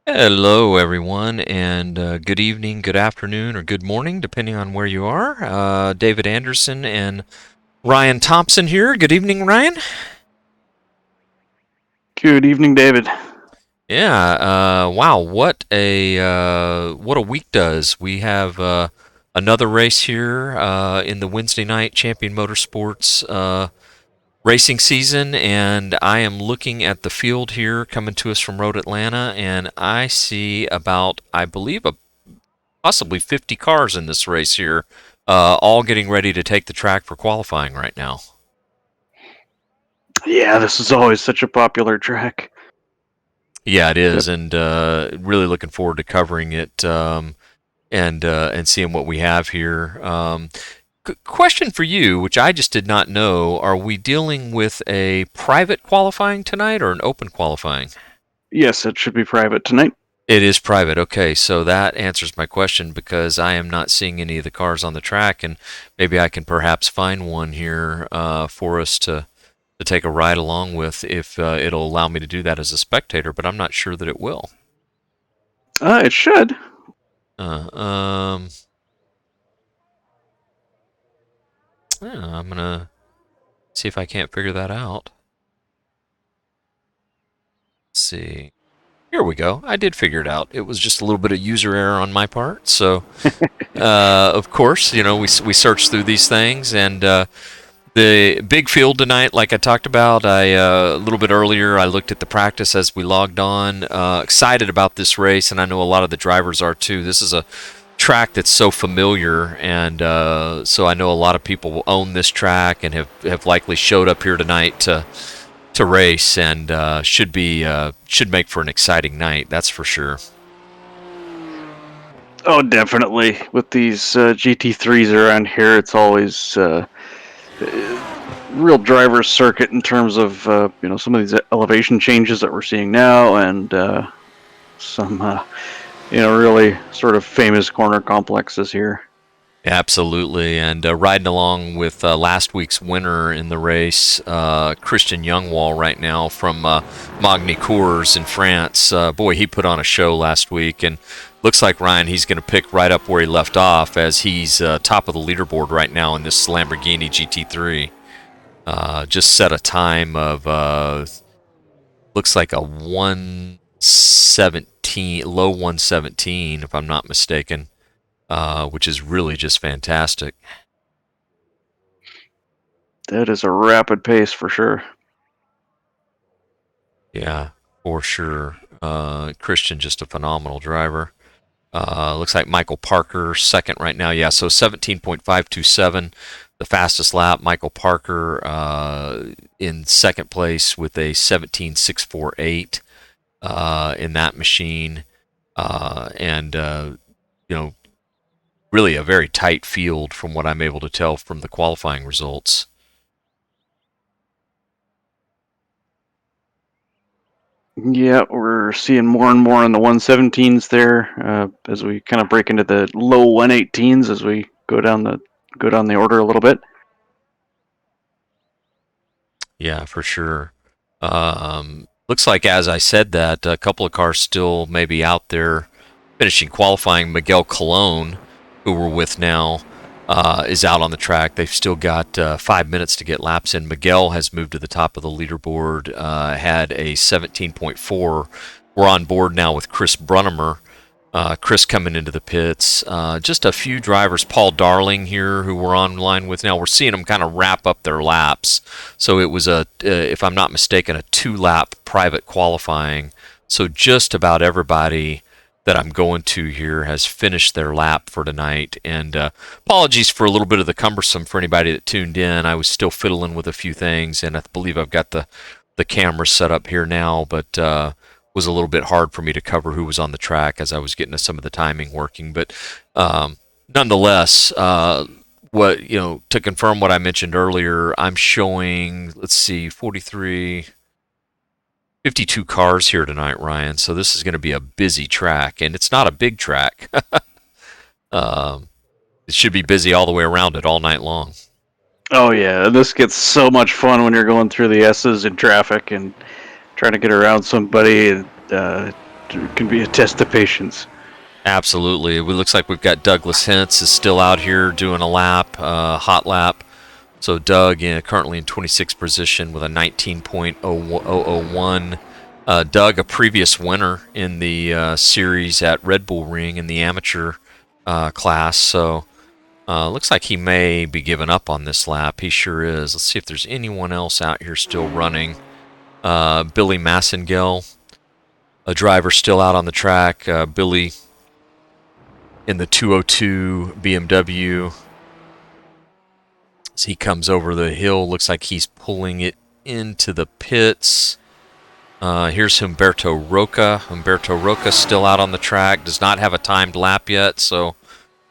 Hello, everyone, and good evening, good afternoon, or good morning, depending on where you are. David Anderson and Ryan Thompson here. Good evening, Ryan. Good evening, David. Yeah. Wow. What a week does. We have another race here in the Wednesday night Champion Motorsports racing season, and I am looking at the field here coming to us from Road Atlanta, and I see about, I believe, possibly 50 cars in this race here, all getting ready to take the track for qualifying right now. Yeah, this is always such a popular track. Yeah, it is, Yep. and really looking forward to covering it and seeing what we have here. Question for you, which I just did not know: are we dealing with a private qualifying tonight or an open qualifying? Yes, it should be private tonight. It is private. Okay, so that answers my question because I am not seeing any of the cars on the track, and maybe I can perhaps find one here for us to take a ride along with if it'll allow me to do that as a spectator, but I'm not sure that it will. It should. Uh, um, yeah, I'm gonna see if I can't figure that out. Let's see. Here we go. I did figure it out. It was just a little bit of user error on my part. So, of course, we search through these things, and the big field tonight, like I talked about, a little bit earlier, I looked at the practice as we logged on. Excited about this race, and I know a lot of the drivers are too. This is a track that's so familiar, and so I know a lot of people will own this track and have likely showed up here tonight to race, and should make for an exciting night. That's for sure. Oh, definitely. With these GT3s around here, it's always real driver's circuit in terms of some of these elevation changes that we're seeing now, and some really sort of famous corner complexes here. Absolutely, and riding along with last week's winner in the race, Christian Youngwall, right now from Magny-Cours in France. Boy, he put on a show last week, and looks like Ryan, he's going to pick right up where he left off as he's top of the leaderboard right now in this Lamborghini GT3. Just set a time of looks like a 117, low 117, if I'm not mistaken, which is really just fantastic. That is a rapid pace for sure. Yeah, for sure. Christian, just a phenomenal driver. Looks like Michael Parker second right now. Yeah, so 17.527, the fastest lap. Michael Parker in second place with a 17.648 in that machine, and really a very tight field from what I'm able to tell from the qualifying results. Yeah, we're seeing more and more in the 117s there as we kind of break into the low 118s as we go down the order a little bit. Yeah, for sure. Looks like, as I said, that a couple of cars still maybe out there finishing qualifying. Miguel Colon, who we're with now, is out on the track. They've still got 5 minutes to get laps in. Miguel has moved to the top of the leaderboard, had a 17.4. We're on board now with Chris Brunnemer. Chris coming into the pits. Just a few drivers. Paul Darling here, who we're online with now. We're seeing them kind of wrap up their laps. So it was if I'm not mistaken, a 2-lap private qualifying. So just about everybody that I'm going to here has finished their lap for tonight. And apologies for a little bit of the cumbersome for anybody that tuned in. I was still fiddling with a few things, and I believe I've got the camera set up here now, but was a little bit hard for me to cover who was on the track as I was getting to some of the timing working. But nonetheless, to confirm what I mentioned earlier, I'm showing, let's see, 43, 52 cars here tonight, Ryan. So this is going to be a busy track, and it's not a big track. um, it should be busy all the way around it all night long. Oh yeah, this gets so much fun when you're going through the S's in traffic and trying to get around somebody. can be a test of patience. Absolutely. It looks like we've got Douglas Hintz is still out here doing a lap, hot lap. So Doug currently in 26th position with a 19.001. Doug, a previous winner in the series at Red Bull Ring in the amateur class. So looks like he may be giving up on this lap. He sure is. Let's see if there's anyone else out here still running. Billy Massengel, a driver still out on the track. Billy in the 202 BMW. As he comes over the hill, looks like he's pulling it into the pits. Here's Humberto Roca. Humberto Roca still out on the track. Does not have a timed lap yet, so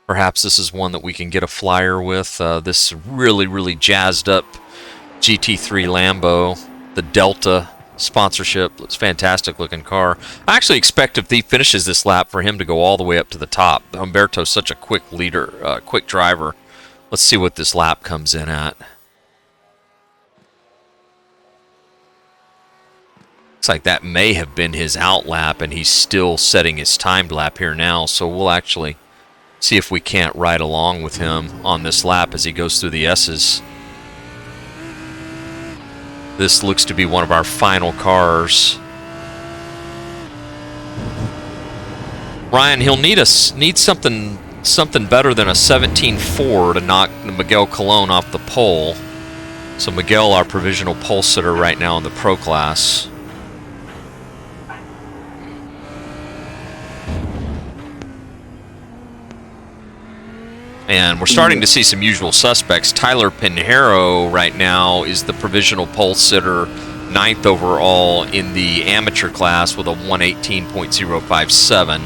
perhaps this is one that we can get a flyer with. This really, really jazzed up GT3 Lambo, the Delta sponsorship. It's a fantastic looking car. I actually expect if he finishes this lap for him to go all the way up to the top. Humberto's such a quick leader, quick driver. Let's see what this lap comes in at. Looks like that may have been his out lap, and he's still setting his timed lap here now. So we'll actually see if we can't ride along with him on this lap as he goes through the S's. This looks to be one of our final cars. Ryan, he'll need something better than a 17.4 to knock Miguel Colon off the pole. So Miguel, our provisional pole sitter right now in the pro class. And we're starting to see some usual suspects. Tyler Pinheiro right now is the provisional pole sitter, 9th overall in the amateur class with a 118.057.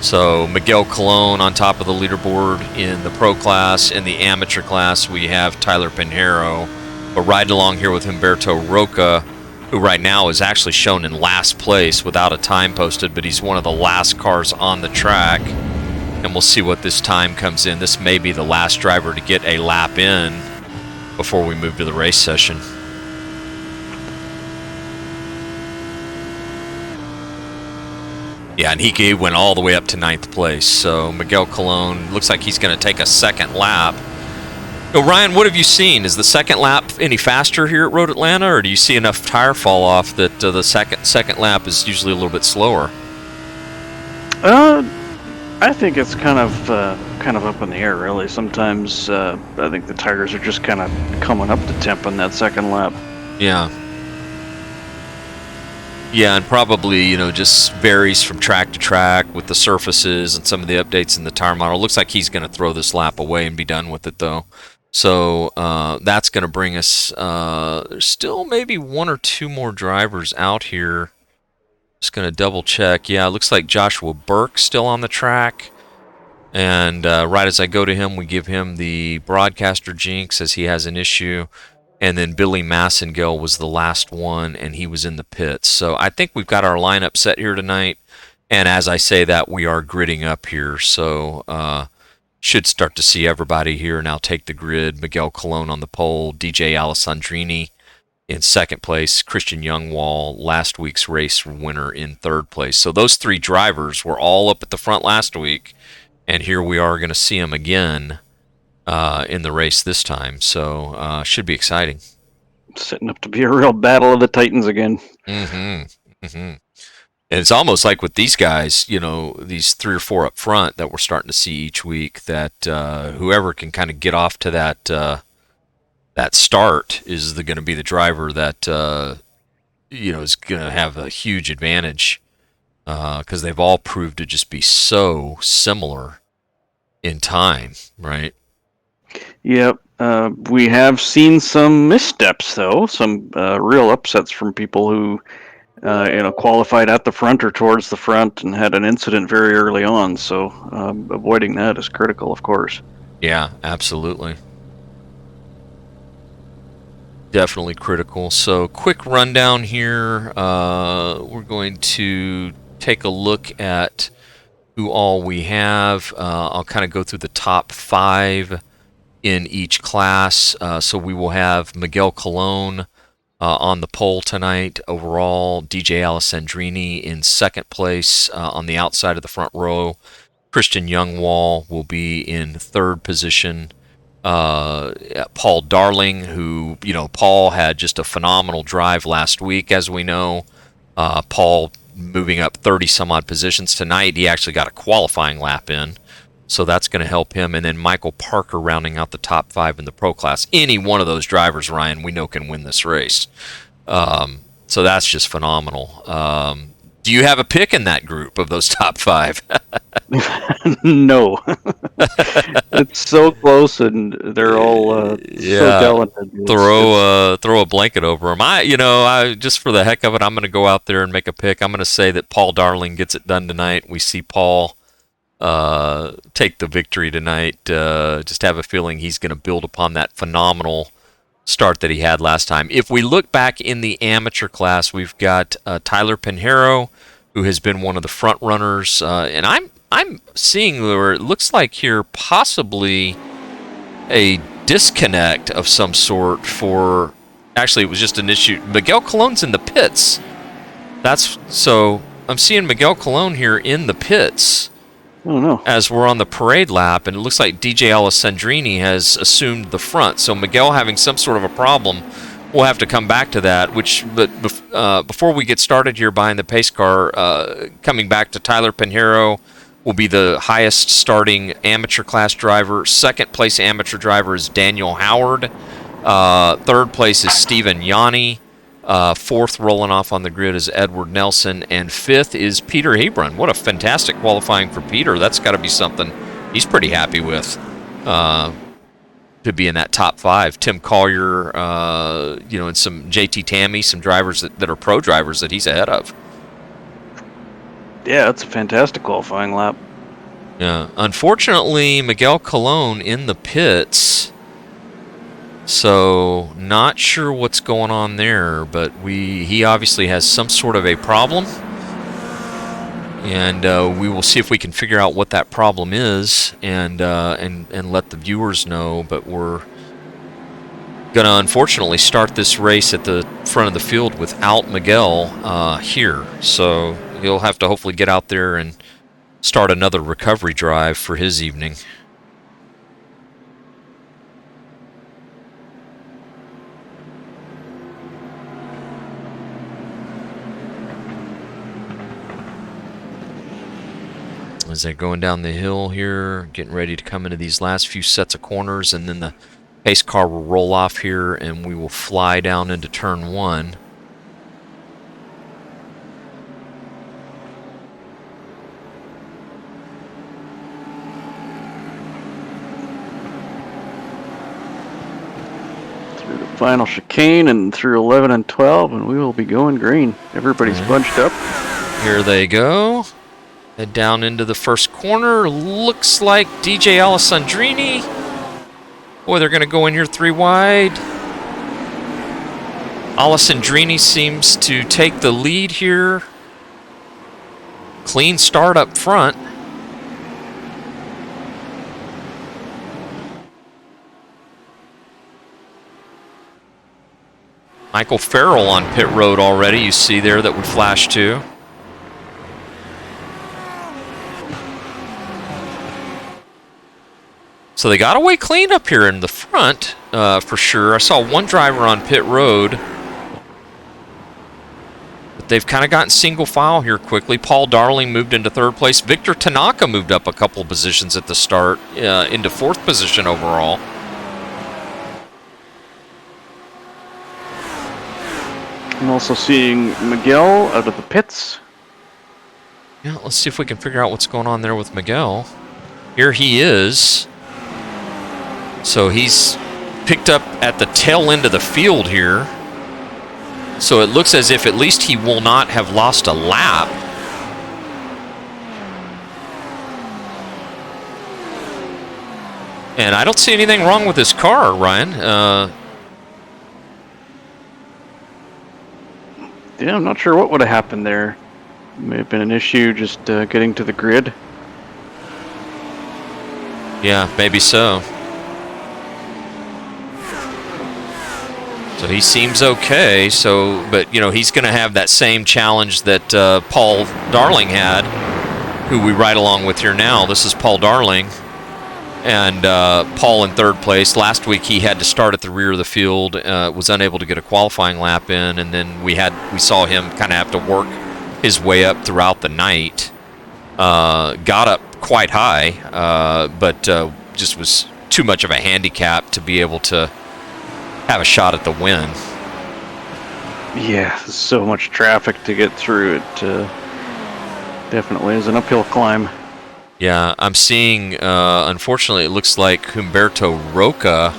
So Miguel Colon on top of the leaderboard in the pro class. In the amateur class, we have Tyler Pinheiro. But riding along here with Humberto Roca, who right now is actually shown in last place without a time posted, but he's one of the last cars on the track. And we'll see what this time comes in. This may be the last driver to get a lap in before we move to the race session. Yeah, and he went all the way up to 9th place. So Miguel Colon looks like he's going to take a second lap. Now, Ryan, what have you seen? Is the second lap any faster here at Road Atlanta, or do you see enough tire fall off that the second lap is usually a little bit slower? I think it's kind of up in the air, really. Sometimes I think the tires are just kind of coming up to temp on that second lap. Yeah. Yeah, and probably, just varies from track to track with the surfaces and some of the updates in the tire model. Looks like he's going to throw this lap away and be done with it, though. So that's going to bring us, there's still maybe one or two more drivers out here. Just going to double check. Yeah, it looks like Joshua Burke still on the track. And right as I go to him, we give him the broadcaster jinx as he has an issue. And then Billy Massengel was the last one, and he was in the pits. So I think we've got our lineup set here tonight. And as I say that, we are gridding up here. So should start to see everybody here now take the grid. Miguel Colon on the pole, DJ Alessandrini in second place, Christian Youngwall, last week's race winner, in third place. So those three drivers were all up at the front last week, and here we are going to see them again in the race this time. So should be exciting. Setting up to be a real battle of the Titans again. Mm-hmm. Mm-hmm. And it's almost like with these guys, these three or four up front that we're starting to see each week, that whoever can kind of get off to that start is going to be the driver that is going to have a huge advantage because they've all proved to just be so similar in time, right? Yep. We have seen some missteps, though, some real upsets from people who qualified at the front or towards the front and had an incident very early on. So avoiding that is critical, of course. Yeah, absolutely. Definitely critical. So quick rundown here. We're going to take a look at who all we have. I'll kind of go through the top 5 in each class. So we will have Miguel Colon on the pole tonight. Overall, DJ Alessandrini in second place on the outside of the front row. Christian Youngwall will be in third position. Paul Darling, who, Paul had just a phenomenal drive last week, as we know. Paul moving up 30 some odd positions tonight. He actually got a qualifying lap in, so that's going to help him. And then Michael Parker rounding out the top 5 in the pro class. Any one of those drivers, Ryan, we know can win this race. So that's just phenomenal. Do you have a pick in that group of those top 5? No. It's so close, and they're all so talented. Throw a blanket over them. I just for the heck of it, I'm going to go out there and make a pick. I'm going to say that Paul Darling gets it done tonight. We see Paul take the victory tonight. Just have a feeling he's going to build upon that phenomenal start that he had last time. If we look back in the amateur class, we've got Tyler Pinheiro, who has been one of the front runners, and I'm seeing where it looks like here possibly a disconnect of some sort for. Actually, it was just an issue. Miguel Colon's in the pits. So I'm seeing Miguel Colon here in the pits. Oh, no. As we're on the parade lap, and it looks like DJ Alessandrini has assumed the front. So Miguel having some sort of a problem. We'll have to come back to that. But before we get started here behind the pace car, coming back to Tyler Pinheiro will be the highest starting amateur class driver. Second place amateur driver is Daniel Howard. Third place is Stephen Yanni. Fourth rolling off on the grid is Edward Nelson. And fifth is Peter Hebron. What a fantastic qualifying for Peter. That's got to be something he's pretty happy with to be in that top 5. Tim Collier, and some JT Tammy, some drivers that are pro drivers that he's ahead of. Yeah, it's a fantastic qualifying lap. Yeah. Unfortunately, Miguel Colon in the pits. So, not sure what's going on there, but he obviously has some sort of a problem. And we will see if we can figure out what that problem is and let the viewers know. But we're going to unfortunately start this race at the front of the field without Miguel here. So he'll have to hopefully get out there and start another recovery drive for his evening. As they're going down the hill here, getting ready to come into these last few sets of corners, and then the pace car will roll off here and we will fly down into turn 1. Through the final chicane and through 11 and 12, and we will be going green. Everybody's bunched up. Here they go. Head down into the first corner. Looks like DJ Alessandrini. Boy, they're going to go in here 3 wide. Alessandrini seems to take the lead here. Clean start up front. Michael Farrell on pit road already. You see there that we flashed to. So they got away clean up here in the front, for sure. I saw one driver on pit road. But they've kind of gotten single file here quickly. Paul Darling moved into third place. Victor Tanaka moved up a couple of positions at the start, into fourth position overall. I'm also seeing Miguel out of the pits. Yeah, let's see if we can figure out what's going on there with Miguel. Here he is. So he's picked up at the tail end of the field here. So it looks as if at least he will not have lost a lap. And I don't see anything wrong with this car, Ryan. Yeah, I'm not sure what would have happened there. May have been an issue just getting to the grid. Yeah, maybe so. So he seems okay. So, but you know, he's going to have that same challenge that Paul Darling had, who we ride along with here now. This is Paul Darling, and Paul in third place. Last week he had to start at the rear of the field, was unable to get a qualifying lap in, and then we saw him kind of have to work his way up throughout the night. Got up quite high, but just was too much of a handicap to be able to have a shot at the win. Yeah, there's so much traffic to get through. It definitely is an uphill climb. Yeah, I'm seeing, unfortunately, it looks like Humberto Roca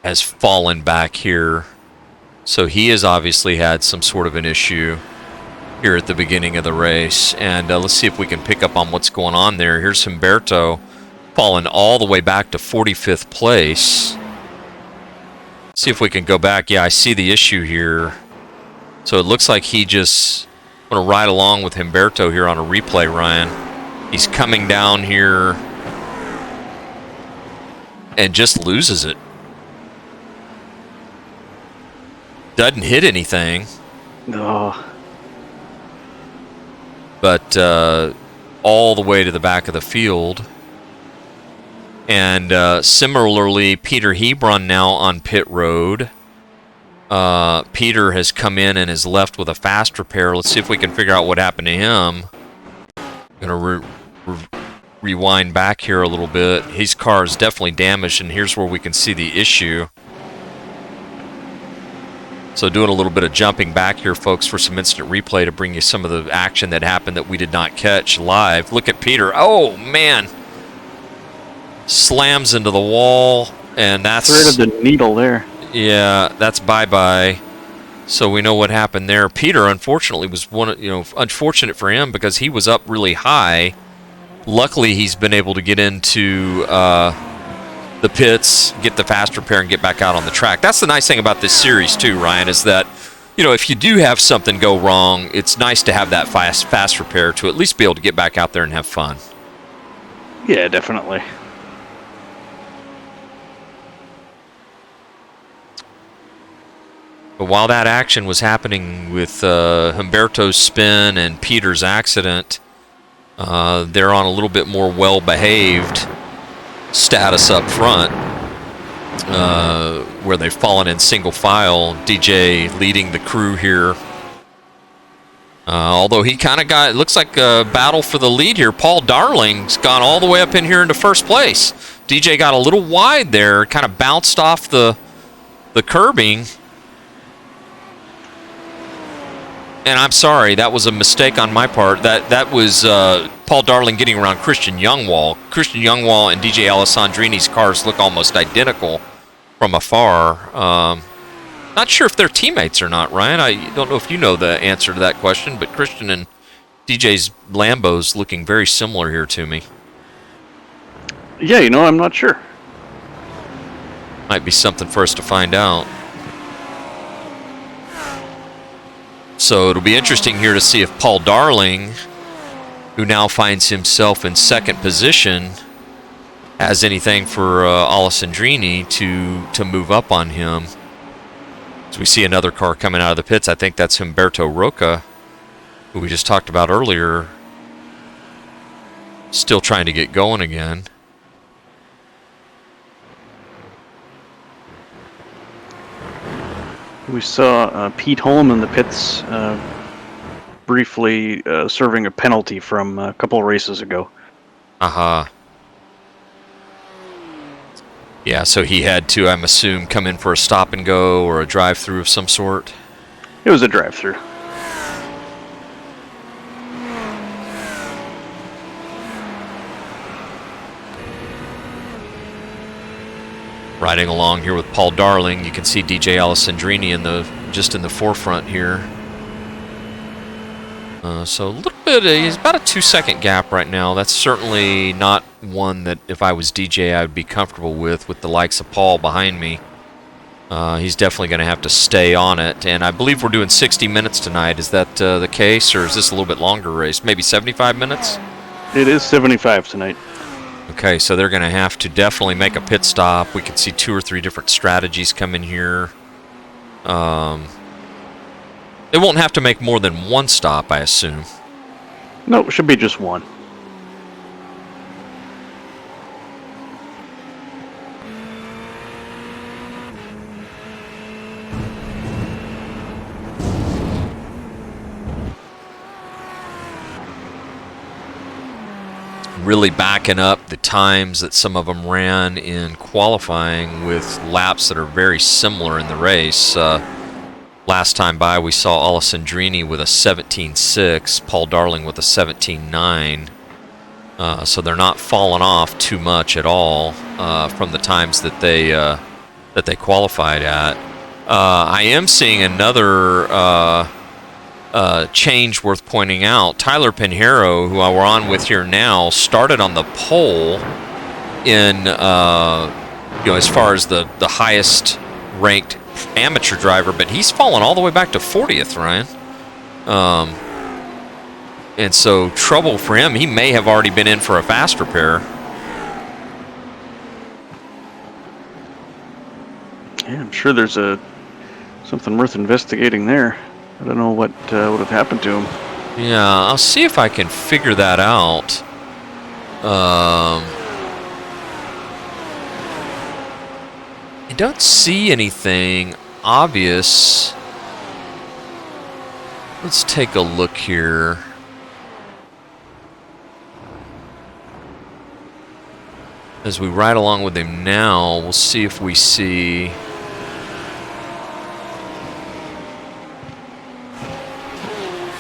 has fallen back here. So he has obviously had some sort of an issue here at the beginning of the race. And let's see if we can pick up on what's going on there. Here's Humberto fallen all the way back to 45th place. See if we can go back. Yeah, I see the issue here. So it looks like he just... I'm going to ride along with Humberto here on a replay, Ryan. He's coming down here and just loses it. Doesn't hit anything. Oh. But all the way to the back of the field. And similarly, Peter Hebron now on pit road. Peter has come in and is left with a fast repair. Let's see if we can figure out what happened to him. I'm going to rewind back here a little bit. His car is definitely damaged, and here's where we can see the issue. So doing a little bit of jumping back here, folks, for some instant replay to bring you some of the action that happened that we did not catch live. Look at Peter. Oh, man. Slams into the wall, and that's... threaded the needle there. Yeah, that's bye-bye. So we know what happened there. Peter, unfortunately, was unfortunate for him because he was up really high. Luckily, he's been able to get into the pits, get the fast repair, and get back out on the track. That's the nice thing about this series, too, Ryan, is that, you know, if you do have something go wrong, it's nice to have that fast repair to at least be able to get back out there and have fun. Yeah, definitely. But while that action was happening with Humberto's spin and Peter's accident, they're on a little bit more well-behaved status up front, where they've fallen in single file. DJ leading the crew here. Although he kind of got, it looks like a battle for the lead here. Paul Darling's gone all the way up in here into first place. DJ got a little wide there, kind of bounced off the curbing. And I'm sorry, that was a mistake on my part. That was Paul Darling getting around Christian Youngwall. Christian Youngwall and DJ Alessandrini's cars look almost identical from afar. Not sure if they're teammates or not, Ryan. I don't know if you know the answer to that question, but Christian and DJ's Lambo's looking very similar here to me. Yeah, you know, I'm not sure. Might be something for us to find out. So it'll be interesting here to see if Paul Darling, who now finds himself in second position, has anything for Alessandrini to move up on him. As we see another car coming out of the pits, I think that's Humberto Roca, who we just talked about earlier, still trying to get going again. We saw Pete Holm in the pits briefly serving a penalty from a couple of races ago. Uh-huh. Yeah, so he had to, I'm assuming, come in for a stop and go or a drive-through of some sort. It was a drive-through. Riding along here with Paul Darling, you can see DJ Alessandrini just in the forefront here. So a little bit, he's about a 2-second gap right now. That's certainly not one that if I was DJ I would be comfortable with the likes of Paul behind me. He's definitely going to have to stay on it. And I believe we're doing 60 minutes tonight. Is that the case, or is this a little bit longer race? Maybe 75 minutes? It is 75 tonight. Okay, so they're going to have to definitely make a pit stop. We can see 2 or 3 different strategies come in here. They won't have to make more than 1 stop, I assume. No, it should be just 1. Really backing up the times that some of them ran in qualifying with laps that are very similar in the race. Last time by, we saw Alessandrini with a 17.6, Paul Darling with a 17.9. So they're not falling off too much at all from the times that they qualified at. I am seeing another change worth pointing out. Tyler Pinheiro, who we're on with here now, started on the pole in as far as the highest ranked amateur driver, but he's fallen all the way back to 40th, Ryan. And so trouble for him. He may have already been in for a fast repair. Yeah, I'm sure there's something worth investigating there. I don't know what would have happened to him. Yeah, I'll see if I can figure that out. I don't see anything obvious. Let's take a look here. As we ride along with him now, we'll see if we see...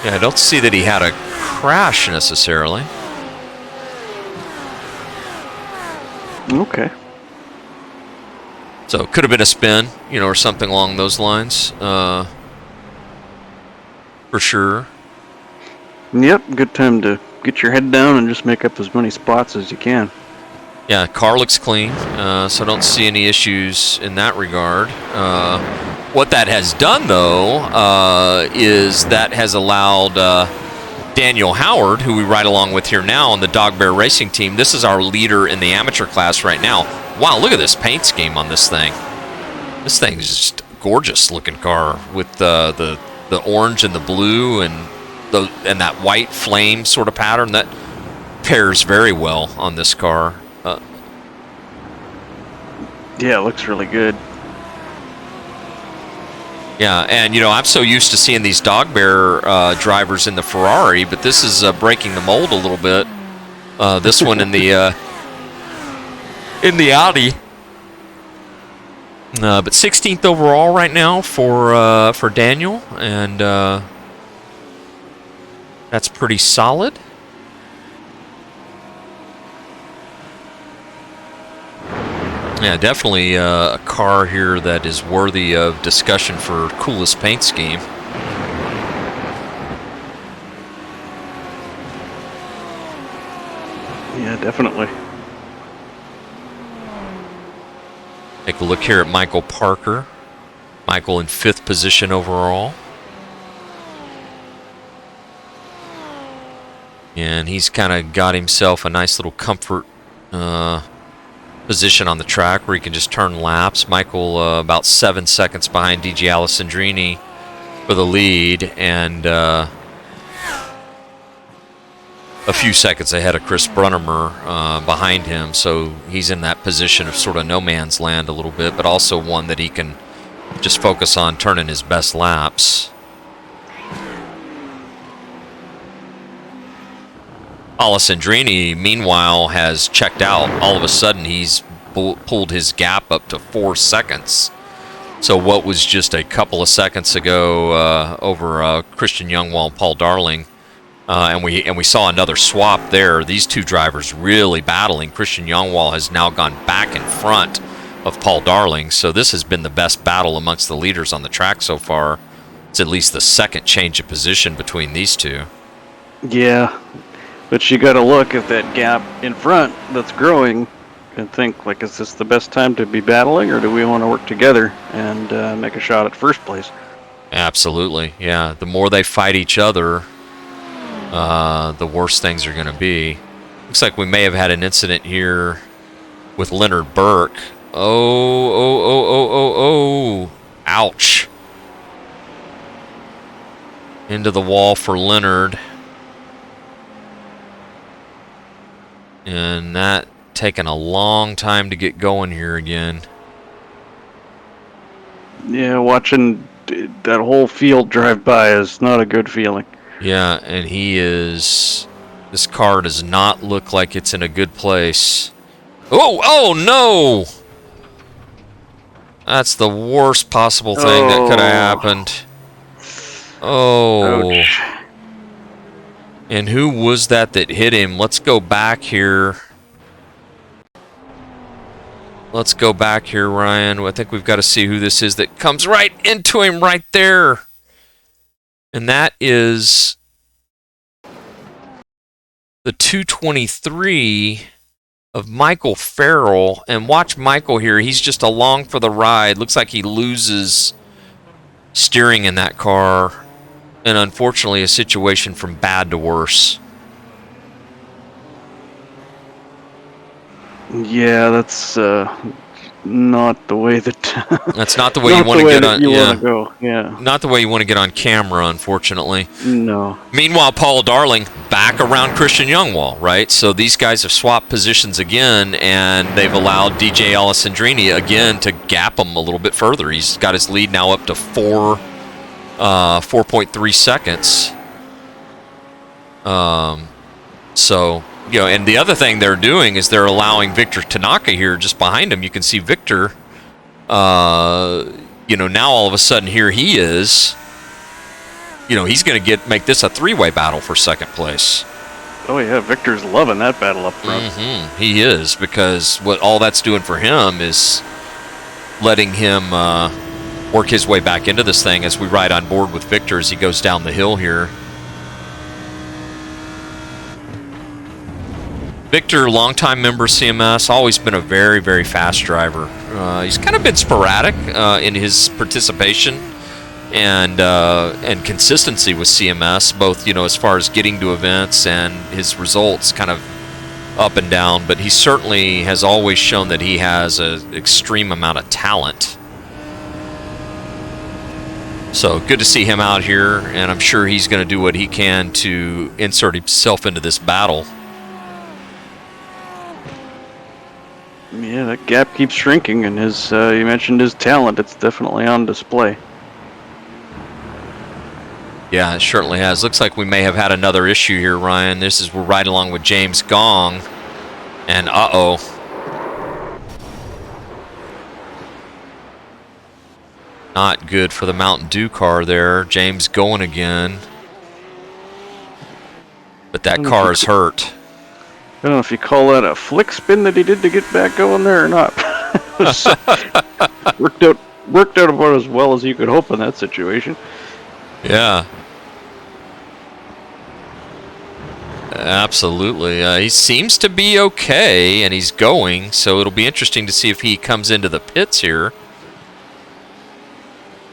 Yeah, I don't see that he had a crash necessarily. Okay. So it could have been a spin, or something along those lines. For sure. Yep, good time to get your head down and just make up as many spots as you can. Yeah, car looks clean, so I don't see any issues in that regard. What that has done, though, is that has allowed Daniel Howard, who we ride along with here now on the Dog Bear Racing team. This is our leader in the amateur class right now. Wow, look at this paint scheme on this thing. This thing is just a gorgeous looking car with the orange and the blue and that white flame sort of pattern that pairs very well on this car. Yeah, it looks really good. Yeah, and I'm so used to seeing these Dog Bear drivers in the Ferrari, but this is breaking the mold a little bit. This one in the Audi. But 16th overall right now for Daniel, and that's pretty solid. Yeah, definitely a car here that is worthy of discussion for coolest paint scheme. Yeah, definitely. Take a look here at Michael Parker. Michael in 5th position overall. And he's kind of got himself a nice little comfort position on the track where he can just turn laps. Michael about 7 seconds behind DJ Alessandrini for the lead, and a few seconds ahead of Chris Brunnemer behind him. So he's in that position of sort of no man's land a little bit, but also one that he can just focus on turning his best laps. Alessandrini, meanwhile, has checked out. All of a sudden, he's pulled his gap up to 4 seconds. So what was just a couple of seconds ago over Christian Youngwall and Paul Darling, and we saw another swap there. These two drivers really battling. Christian Youngwall has now gone back in front of Paul Darling. So this has been the best battle amongst the leaders on the track so far. It's at least the second change of position between these two. Yeah. But you got to look at that gap in front that's growing and think, like, is this the best time to be battling, or do we want to work together and make a shot at first place? Absolutely, yeah. The more they fight each other, the worse things are going to be. Looks like we may have had an incident here with Leonard Burke. Oh. Ouch. Into the wall for Leonard. And that taking a long time to get going here again. Yeah, watching that whole field drive by is not a good feeling. Yeah, and he is... This car does not look like it's in a good place. Oh no! That's the worst possible thing that could have happened. Oh. Ouch. And who was that hit him? Let's go back here. Let's go back here, Ryan. I think we've got to see who this is that comes right into him right there. And that is the 223 of Michael Farrell. And watch Michael here. He's just along for the ride. Looks like he loses steering in that car. And unfortunately, a situation from bad to worse. Yeah, that's not the way that. That's not the way you want to get on. Want to go. Yeah. Not the way you want to get on camera, unfortunately. No. Meanwhile, Paul Darling back around Christian Youngwall, right? So these guys have swapped positions again, and they've allowed DJ Alessandrini again to gap him a little bit further. He's got his lead now up to 4.3 seconds. So, you know, and the other thing they're doing is they're allowing Victor Tanaka here just behind him. You can see Victor, you know, now all of a sudden here he is. You know, he's going to make this a three-way battle for second place. Oh, yeah, Victor's loving that battle up front. Mm-hmm. He is, because what all that's doing for him is letting him work his way back into this thing as we ride on board with Victor as he goes down the hill here. Victor, longtime member of CMS, always been a very, very fast driver. He's kind of been sporadic in his participation and consistency with CMS, both, you know, as far as getting to events and his results kind of up and down. But he certainly has always shown that he has an extreme amount of talent. So good to see him out here, and I'm sure he's going to do what he can to insert himself into this battle. Yeah, that gap keeps shrinking, and his you mentioned his talent. It's definitely on display. Yeah, it certainly has. Looks like we may have had another issue here, Ryan. We're right along with James Gong, and uh-oh. Not good for the Mountain Dew car there. James going again. But that car is hurt. I don't know if you call that a flick spin that he did to get back going there or not. worked out about as well as you could hope in that situation. Yeah. Absolutely. He seems to be okay, and he's going, so it'll be interesting to see if he comes into the pits here.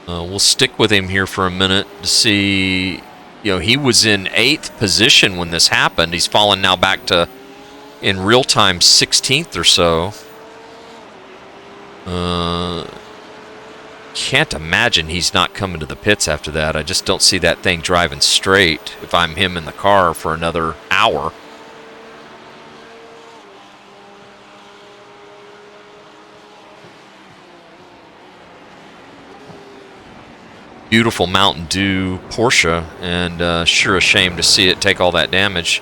We'll stick with him here for a minute to see. You know, he was in 8th position when this happened. He's fallen now back to, in real time, 16th or so. Can't imagine he's not coming to the pits after that. I just don't see that thing driving straight if I'm him in the car for another hour. Beautiful Mountain Dew Porsche, and sure a shame to see it take all that damage.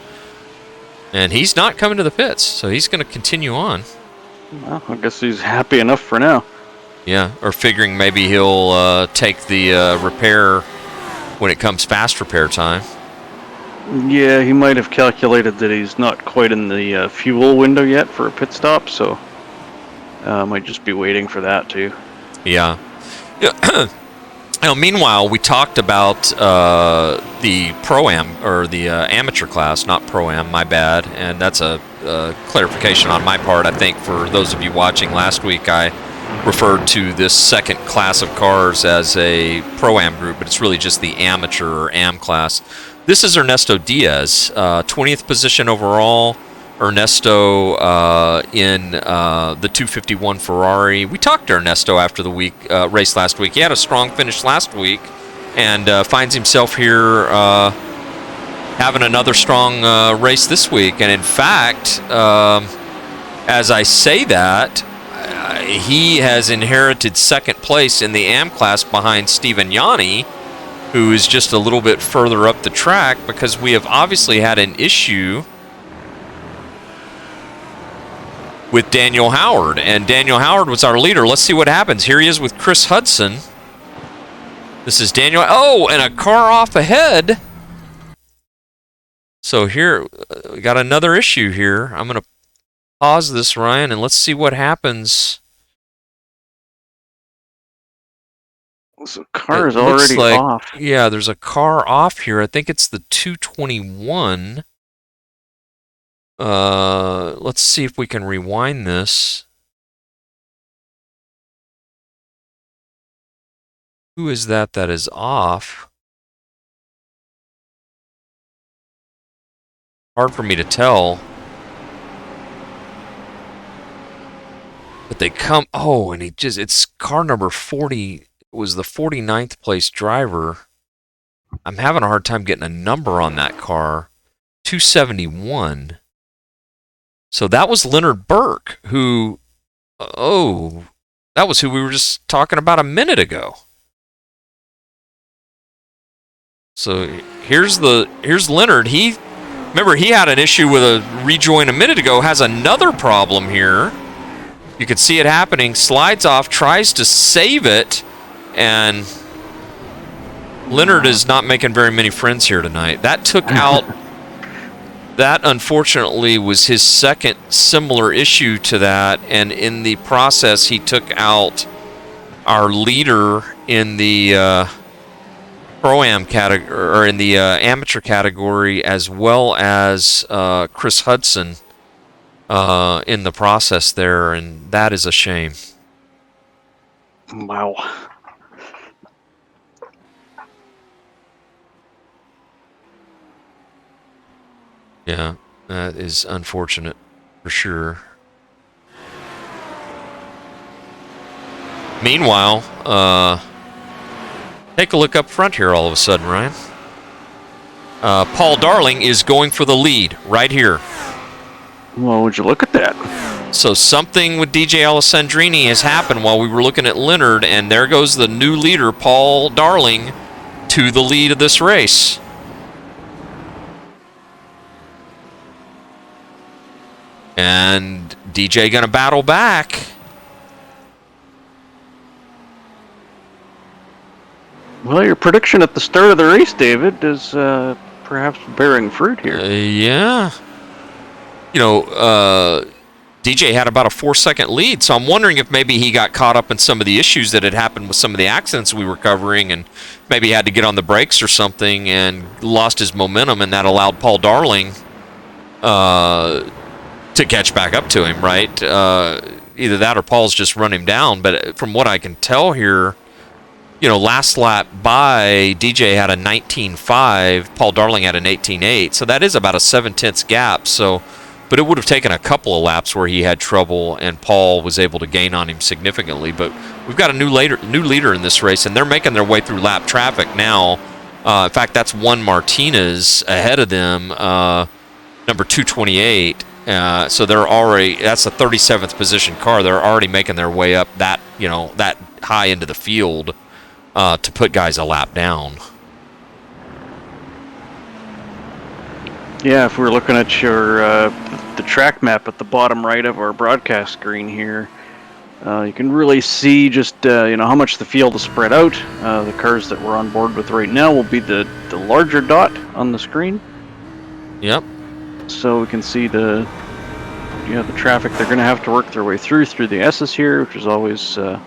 And he's not coming to the pits, so he's going to continue on. Well, I guess he's happy enough for now. Yeah, or figuring maybe he'll take the repair when it comes fast repair time. Yeah, he might have calculated that he's not quite in the fuel window yet for a pit stop, so might just be waiting for that too. Yeah. Now, meanwhile, we talked about the Pro-Am, or the amateur class, not Pro-Am, my bad, and that's a clarification on my part. I think for those of you watching last week, I referred to this second class of cars as a Pro-Am group, but it's really just the amateur or AM class. This is Ernesto Diaz, 20th position overall, Ernesto in the 251 Ferrari. We talked to Ernesto after the race last week. He had a strong finish last week and finds himself here having another strong race this week. And in fact, as I say that, he has inherited second place in the AM class behind Stephen Yanni, who is just a little bit further up the track, because we have obviously had an issue with Daniel Howard. And Daniel Howard was our leader. Let's see what happens. Here he is with Chris Hudson. This is Daniel. Oh, and a car off ahead. So here, we got another issue here. I'm going to pause this, Ryan, and let's see what happens. So the car is already off. Yeah, there's a car off here. I think it's the 221. Let's see if we can rewind this. Who is that is off? Hard for me to tell. But they come, oh, and it's car number 40. It was the 49th place driver. I'm having a hard time getting a number on that car. 271. So that was Leonard Burke, who, that was who we were just talking about a minute ago. So here's Leonard. Remember, he had an issue with a rejoin a minute ago, has another problem here. You can see it happening, slides off, tries to save it, and Leonard is not making very many friends here tonight. That took out, that unfortunately was his second similar issue to that, and in the process he took out our leader in the Pro-Am category, or in the amateur category, as well as Chris Hudson in the process there, and that is a shame. Wow. Yeah, that is unfortunate for sure. Meanwhile, take a look up front here all of a sudden, Ryan. Paul Darling is going for the lead right here. Well, would you look at that? So something with DJ Alessandrini has happened while we were looking at Leonard, and there goes the new leader, Paul Darling, to the lead of this race. And DJ going to battle back. Well, your prediction at the start of the race, David, is perhaps bearing fruit here. Yeah. You know, DJ had about a 4-second lead, so I'm wondering if maybe he got caught up in some of the issues that had happened with some of the accidents we were covering, and maybe had to get on the brakes or something and lost his momentum, and that allowed Paul Darling to catch back up to him, right? Either that or Paul's just run him down, but from what I can tell here, you know, last lap by, DJ had a 19.5, Paul Darling had an 18.8, so that is about a 7/10 gap. So, but it would have taken a couple of laps where he had trouble and Paul was able to gain on him significantly. But we've got a new leader in this race, and they're making their way through lap traffic now. In fact, that's Juan Martinez ahead of them, number 228. So they're already, that's a 37th position car. They're already making their way up that, you know, that high into the field to put guys a lap down. Yeah, if we're looking at your the track map at the bottom right of our broadcast screen here, you can really see just you know, how much the field is spread out. The cars that we're on board with right now will be the larger dot on the screen. Yep. So we can see the traffic they're going to have to work their way through the S's here, which is always a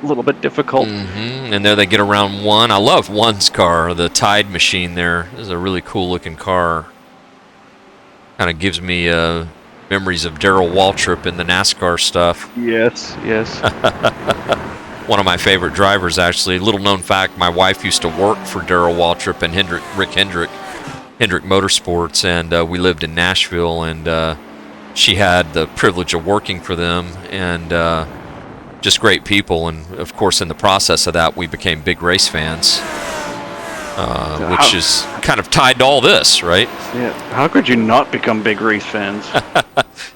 little bit difficult. Mm-hmm. And there they get around one. I love one's car, the Tide machine there. This is a really cool looking car. Kind of gives me memories of Darrell Waltrip in the NASCAR stuff. Yes. One of my favorite drivers, actually. Little known fact, my wife used to work for Darrell Waltrip and Hendrick Motorsports, and we lived in Nashville, and she had the privilege of working for them, and just great people. And of course, in the process of that, we became big race fans, which is kind of tied to all this, right? Yeah. How could you not become big race fans?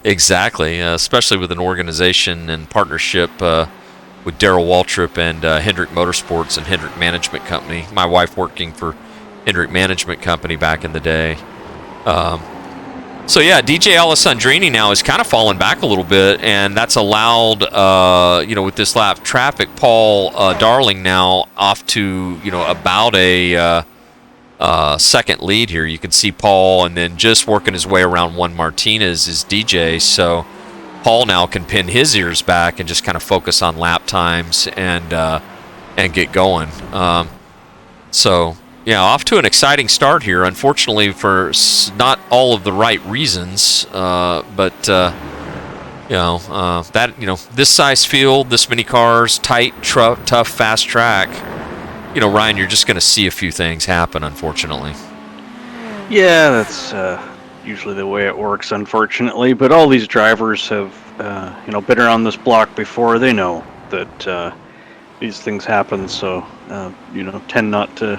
Exactly, especially with an organization and partnership with Darrell Waltrip and Hendrick Motorsports and Hendrick Management Company. My wife working for Hendrick Management Company back in the day. So yeah, DJ Alessandrini now has kind of fallen back a little bit, and that's allowed, with this lap traffic, Paul Darling now off to, about a second lead here. You can see Paul, and then just working his way around Juan Martinez is DJ. So Paul now can pin his ears back and just kind of focus on lap times and get going. So yeah, off to an exciting start here. Unfortunately, for not all of the right reasons, but this size field, this many cars, tight, tough, fast track. Ryan, you're just going to see a few things happen, unfortunately. Yeah, that's usually the way it works, unfortunately. But all these drivers have, been around this block before. They know that these things happen, so tend not to.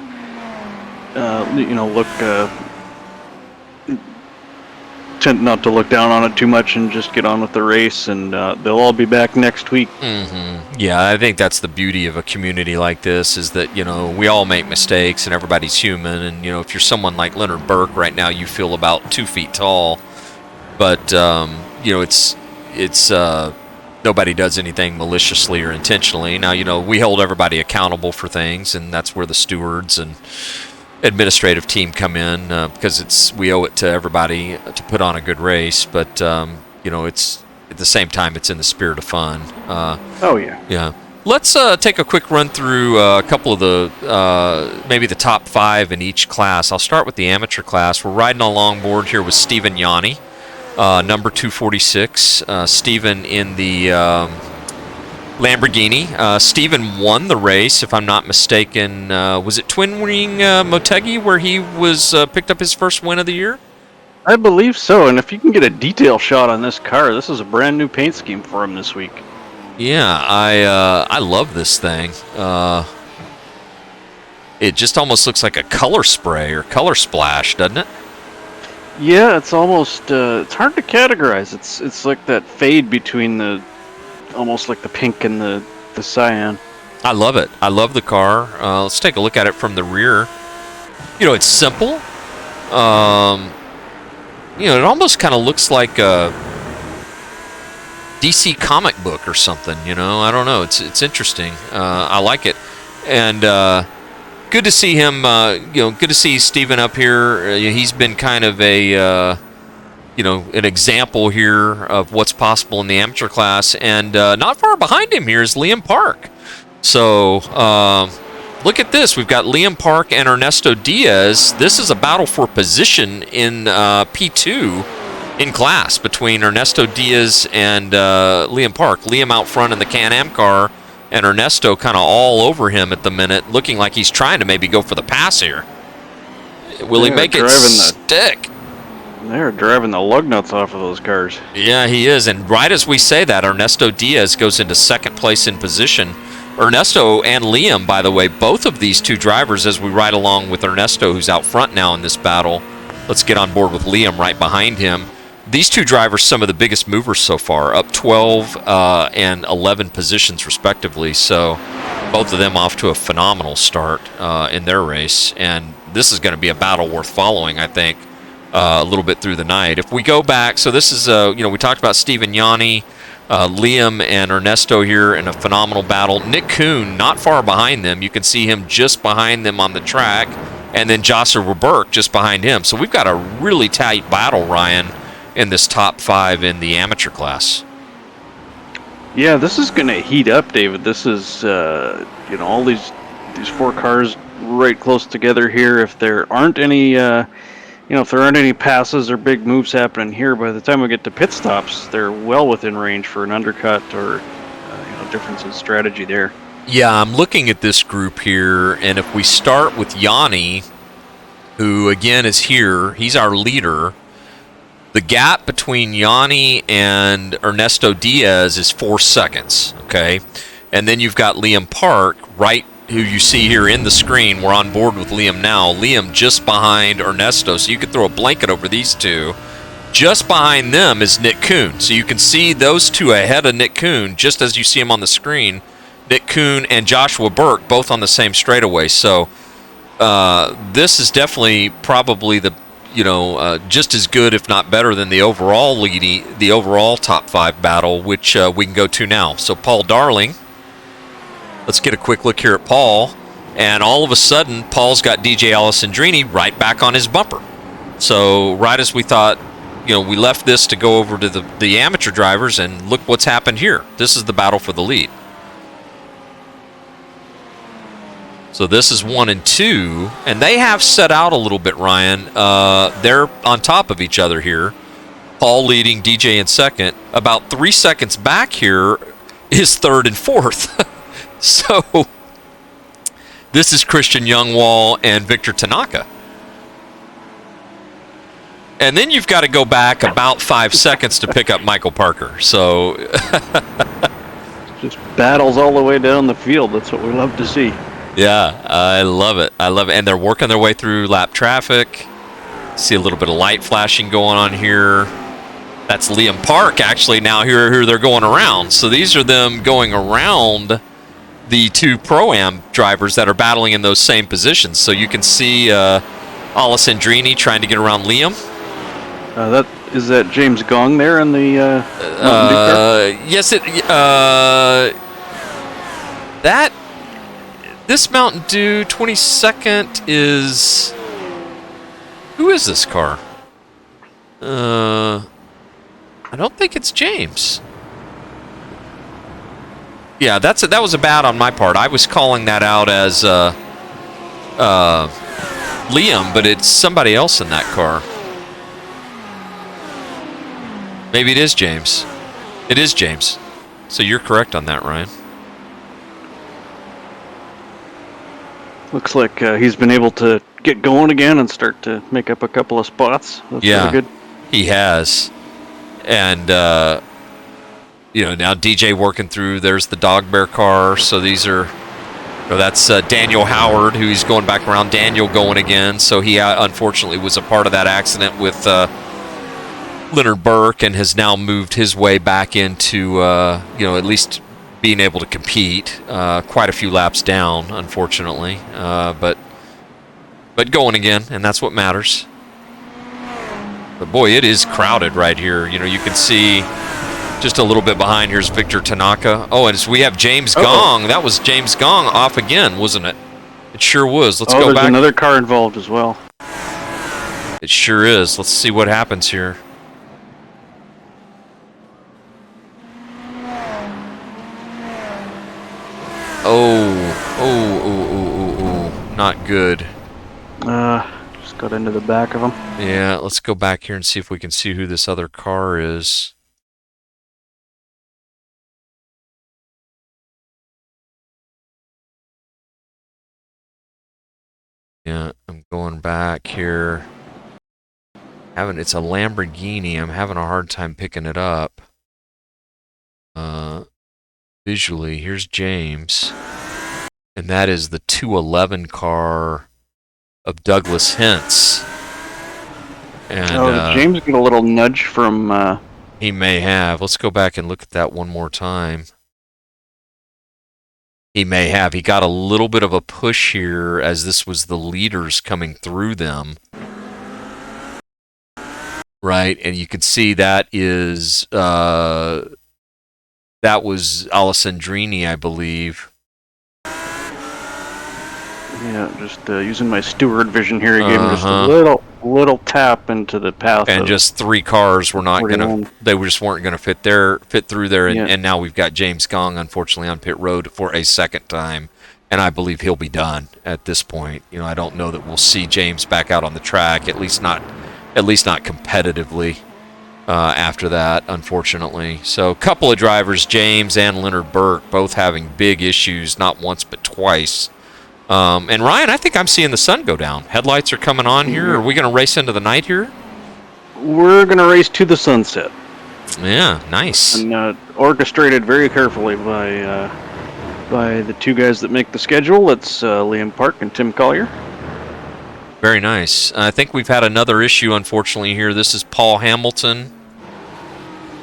Tend not to look down on it too much and just get on with the race, and they'll all be back next week. Mm-hmm. Yeah, I think that's the beauty of a community like this, is that, we all make mistakes and everybody's human, and, if you're someone like Leonard Burke right now, you feel about 2 feet tall, but, it's nobody does anything maliciously or intentionally. Now, we hold everybody accountable for things, and that's where the stewards and administrative team come in, because we owe it to everybody to put on a good race, but it's at the same time it's in the spirit of fun. Yeah. Let's take a quick run through a couple of the maybe the top 5 in each class. I'll start with the amateur class. We're riding along board here with Stephen Yanni, number 246. Stephen in the Lamborghini. Stephen won the race, if I'm not mistaken. Was it Twin Wing Motegi where he was picked up his first win of the year? I believe so, and if you can get a detail shot on this car, this is a brand new paint scheme for him this week. Yeah, I love this thing. It just almost looks like a color spray or color splash, doesn't it? Yeah, it's almost it's hard to categorize. It's like that fade between almost like the pink and the cyan. I love it. I love the car. Let's take a look at it from the rear. It's simple. It almost kind of looks like a DC comic book or something. I don't know. It's interesting. I like it, and good to see him. Good to see Steven up here. He's been kind of a an example here of what's possible in the amateur class, and not far behind him here is Liam Park. So look at this. We've got Liam Park and Ernesto Diaz. This is a battle for position in P2 in class between Ernesto Diaz and Liam Park. Liam out front in the Can-Am car, and Ernesto kind of all over him at the minute, looking like he's trying to maybe go for the pass here. Will he make it stick? They're driving the lug nuts off of those cars. Yeah, he is. And right as we say that, Ernesto Diaz goes into second place in position. Ernesto and Liam, by the way, both of these two drivers, as we ride along with Ernesto, who's out front now in this battle. Let's get on board with Liam right behind him. These two drivers, some of the biggest movers so far, up 12 and 11 positions respectively. So both of them off to a phenomenal start in their race. And this is going to be a battle worth following, I think. A little bit through the night. If we go back, so this is, we talked about Stephen Yanni, Liam and Ernesto here in a phenomenal battle. Nick Kuhn not far behind them. You can see him just behind them on the track, and then Joshua Burke just behind him. So we've got a really tight battle, Ryan, in this top 5 in the amateur class. Yeah, this is going to heat up, David. This is, all these 4 cars right close together here. If there aren't any if there aren't any passes or big moves happening here, by the time we get to pit stops, they're well within range for an undercut or difference in strategy there. Yeah, I'm looking at this group here, and if we start with Yanni, who again is here, he's our leader. The gap between Yanni and Ernesto Diaz is 4 seconds, okay? And then you've got Liam Park, right, who you see here in the screen. We're on board with Liam now. Liam just behind Ernesto, so you could throw a blanket over these two. Just behind them is Nick Kuhn. So you can see those two ahead of Nick Kuhn, just as you see him on the screen. Nick Kuhn and Joshua Burke, both on the same straightaway. So this is definitely probably the, just as good, if not better, than the overall top 5 battle, which we can go to now. So Paul Darling, let's get a quick look here at Paul. And all of a sudden, Paul's got DJ Alessandrini right back on his bumper. So right as we thought, we left this to go over to the amateur drivers, and look what's happened here. This is the battle for the lead. So this is 1 and 2, and they have set out a little bit, Ryan. They're on top of each other here. Paul leading, DJ in second. About 3 seconds back here is 3rd and 4th. So this is Christian Youngwall and Victor Tanaka. And then you've got to go back about 5 seconds to pick up Michael Parker. So just battles all the way down the field. That's what we love to see. Yeah, I love it. And they're working their way through lap traffic. See a little bit of light flashing going on here. That's Liam Park, actually, now here they're going around. So these are them going around the 2 Pro-Am drivers that are battling in those same positions. So you can see Alessandrini trying to get around Liam. Is that James Gong there in the Mountain Dew car? Yes, this Mountain Dew 22nd is... Who is this car? I don't think it's James. Yeah, that was a bad on my part. I was calling that out as Liam, but it's somebody else in that car. Maybe it is James. It is James. So you're correct on that, Ryan. Looks like he's been able to get going again and start to make up a couple of spots. That's really good. He has. And, now DJ working through. There's the Dog Bear car. So these are... that's Daniel Howard, who's going back around. Daniel going again. So he unfortunately was a part of that accident with... Leonard Burke, and has now moved his way back into, at least being able to compete. Quite a few laps down, unfortunately, but going again, and that's what matters. But boy, it is crowded right here. You can see just a little bit behind. Here's Victor Tanaka. Oh, and we have James Gong. That was James Gong off again, wasn't it? It sure was. Let's go back. There's another car involved as well. It sure is. Let's see what happens here. Oh, not good. Just got into the back of him. Yeah, let's go back here and see if we can see who this other car is. Yeah, I'm going back here. It's a Lamborghini. I'm having a hard time picking it up. Visually, here's James, and that is the 211 car of Douglas Hintz. And did James get a little nudge from... He may have. Let's go back and look at that one more time. He may have. He got a little bit of a push here as this was the leaders coming through them. Right, and you can see that is... that was Alessandrini, I believe. Yeah, just using my steward vision here, he gave him just a little tap into the path. And just 3 cars were not going to... They just weren't going to fit through there. And now we've got James Gong, unfortunately, on pit road for a second time. And I believe he'll be done at this point. I don't know that we'll see James back out on the track, at least not competitively. After that, unfortunately. So a couple of drivers, James and Leonard Burke, both having big issues, not once but twice. And Ryan, I think I'm seeing the sun go down. Headlights are coming on here. Are we going to race into the night here? we're going to race to the sunset. Yeah, nice. And orchestrated very carefully by the two guys that make the schedule. It's Liam Park and Tim Collier. Very nice. I think we've had another issue, unfortunately, here. This is Paul Hamilton.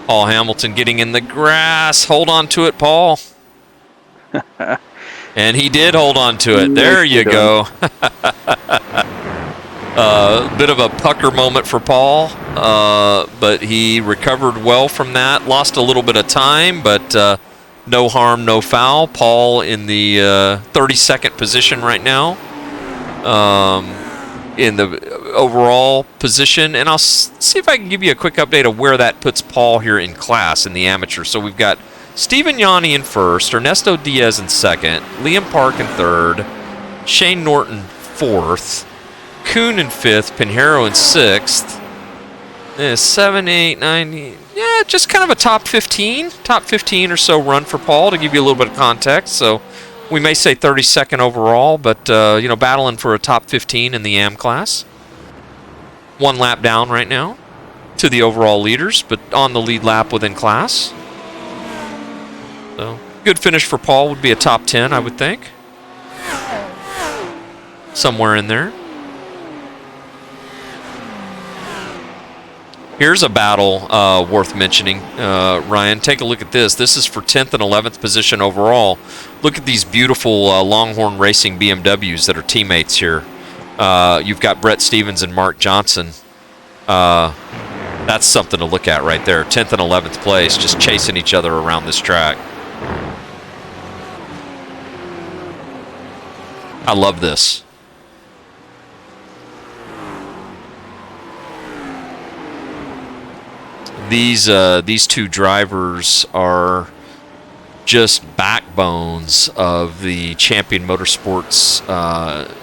Paul Hamilton getting in the grass. Hold on to it, Paul. And he did hold on to it. There you go. Bit of a pucker moment for Paul, but he recovered well from that. Lost a little bit of time, but no harm, no foul. Paul in the 32nd position right now in the overall position. And I'll see if I can give you a quick update of where that puts Paul here in class in the amateur. So we've got Stephen Yanni in first, Ernesto Diaz in second, Liam Park in third, Shane Norton fourth, Kuhn in fifth, Pinheiro in sixth, 7, 8, 9, yeah, just kind of a top 15 or so run for Paul to give you a little bit of context. So we may say 32nd overall, but battling for a top 15 in the AM class. One lap down right now to the overall leaders, but on the lead lap within class. So good finish for Paul would be a top 10, I would think. Somewhere in there. Here's a battle worth mentioning, Ryan. Take a look at this. This is for 10th and 11th position overall. Look at these beautiful Longhorn Racing BMWs that are teammates here. You've got Brett Stevens and Mark Johnson. That's something to look at right there. 10th and 11th place, just chasing each other around this track. I love this. These two drivers are just backbones of the Champion Motorsports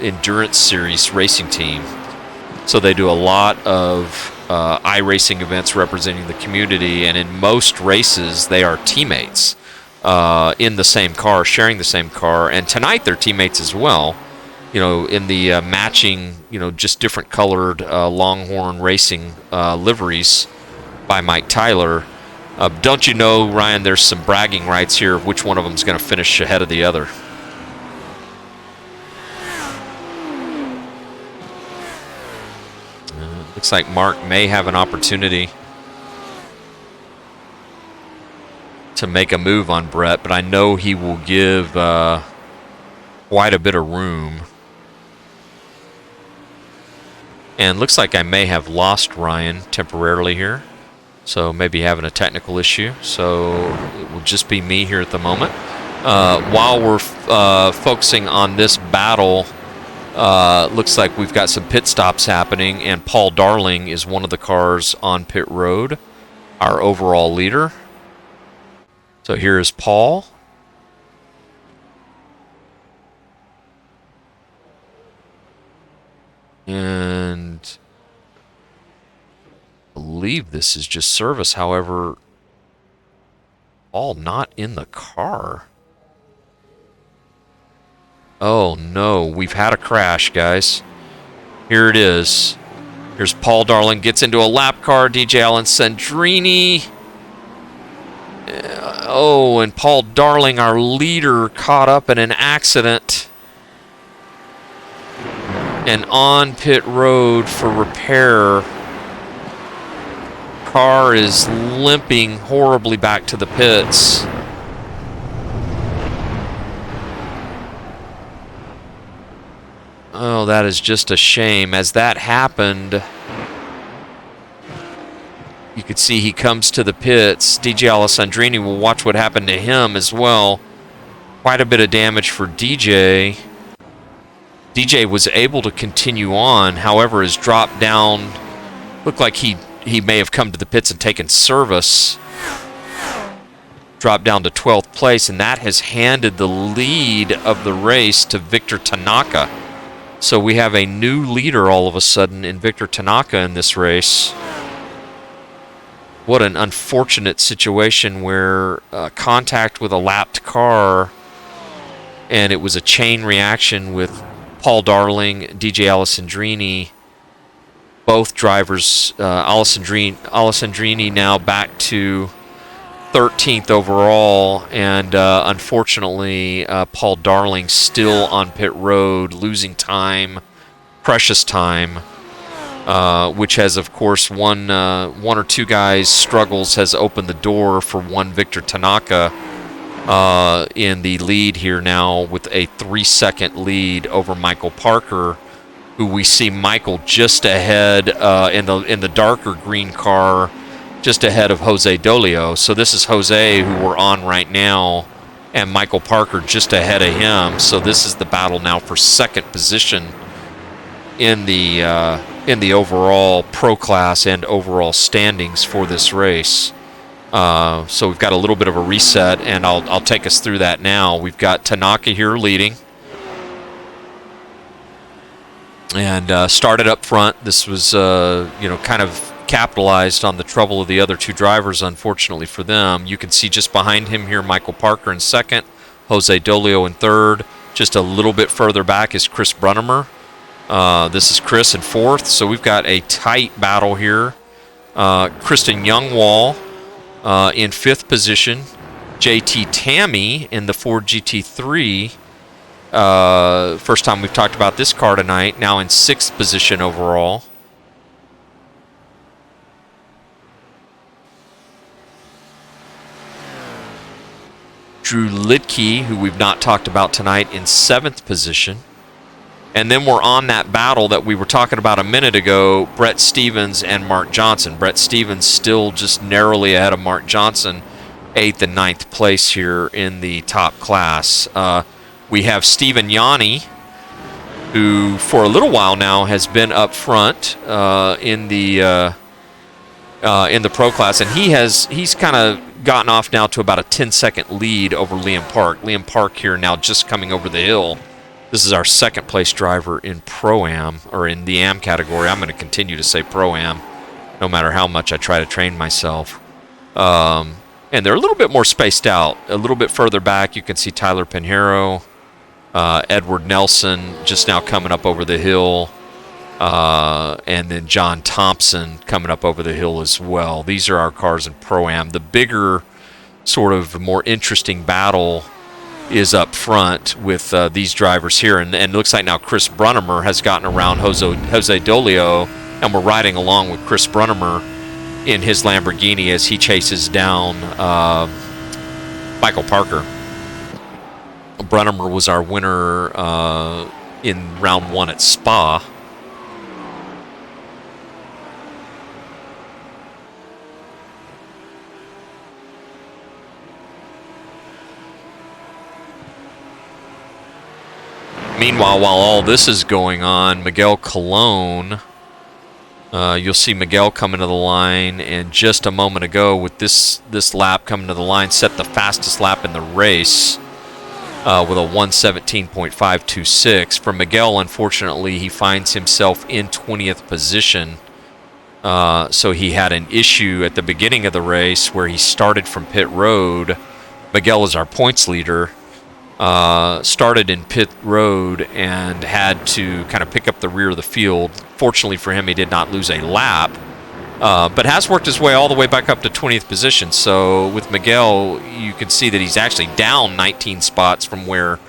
Endurance Series racing team. So they do a lot of iRacing events representing the community, and in most races they are teammates in the same car, sharing the same car. And tonight they're teammates as well. In the matching, just different colored Longhorn Racing liveries by Mike Tyler. Don't you know, Ryan, there's some bragging rights here of which one of them is going to finish ahead of the other. Looks like Mark may have an opportunity to make a move on Brett, but I know he will give quite a bit of room. And looks like I may have lost Ryan temporarily here. So maybe having a technical issue. So it will just be me here at the moment. While we're focusing on this battle, looks like we've got some pit stops happening, and Paul Darling is one of the cars on pit road, our overall leader. So here is Paul. And I believe this is just service. However, all not in the car. Oh no, we've had a crash, guys. Here it is. Here's Paul Darling, gets into a lap car. DJ Alessandrini. And Paul Darling, our leader, caught up in an accident and on pit road for repair. Car is limping horribly back to the pits. Oh, that is just a shame. As that happened, you could see he comes to the pits. DJ Alessandrini will watch what happened to him as well. Quite a bit of damage for DJ. DJ was able to continue on, however, has dropped down. Looked like he may have come to the pits and taken service. Dropped down to 12th place, and that has handed the lead of the race to Victor Tanaka. So we have a new leader all of a sudden in Victor Tanaka in this race. What an unfortunate situation where contact with a lapped car, and it was a chain reaction with Paul Darling, DJ Alessandrini, both drivers, Alessandrini now back to 13th overall, and unfortunately, Paul Darling still on pit road, losing time, precious time, which has, of course, one or two guys' struggles has opened the door for one Victor Tanaka in the lead here now with a 3-second lead over Michael Parker, who we see Michael just ahead in the darker green car, just ahead of Jose Dolio. So this is Jose, who we're on right now, and Michael Parker just ahead of him. So this is the battle now for second position in the overall pro class and overall standings for this race. So we've got a little bit of a reset, and I'll take us through that now. We've got Tanaka here leading, and started up front. This was kind of capitalized on the trouble of the other two drivers, unfortunately for them. You can see just behind him here Michael Parker in second, Jose Dolio in third. Just a little bit further back is Chris Brunnemer. This is Chris in fourth. So we've got a tight battle here. Kristen Youngwall in fifth position. JT Tammy in the Ford GT3. First time we've talked about this car tonight. Now in sixth position overall. Drew Lidke, who we've not talked about tonight, in seventh position. And then we're on that battle that we were talking about a minute ago, Brett Stevens and Mark Johnson. Brett Stevens still just narrowly ahead of Mark Johnson, 8th and 9th place here in the top class. We have Stephen Yanni, who for a little while now has been up front in the pro class, and he's kind of gotten off now to about a 10-second lead over Liam Park. Liam Park here now just coming over the hill. This is our second place driver in Pro-Am, or in the Am category. I'm going to continue to say Pro-Am, no matter how much I try to train myself. And they're a little bit more spaced out. A little bit further back, you can see Tyler Pinheiro, Edward Nelson just now coming up over the hill, and then John Thompson coming up over the hill as well. These are our cars in Pro-Am. The bigger, sort of more interesting battle is up front with these drivers here, and it looks like now Chris Brunnemer has gotten around Jose Dolio, and we're riding along with Chris Brunnemer in his Lamborghini as he chases down Michael Parker. Brunnemer was our winner in round one at Spa. Meanwhile, while all this is going on, Miguel Colon, you'll see Miguel coming to the line, and just a moment ago with this lap coming to the line, set the fastest lap in the race with a 1:17.526. For Miguel, unfortunately, he finds himself in 20th position. So he had an issue at the beginning of the race where he started from pit road. Miguel is our points leader. Started in pit road and had to kind of pick up the rear of the field. Fortunately for him, he did not lose a lap, but has worked his way all the way back up to 20th position. So with Miguel, you can see that he's actually down 19 spots from where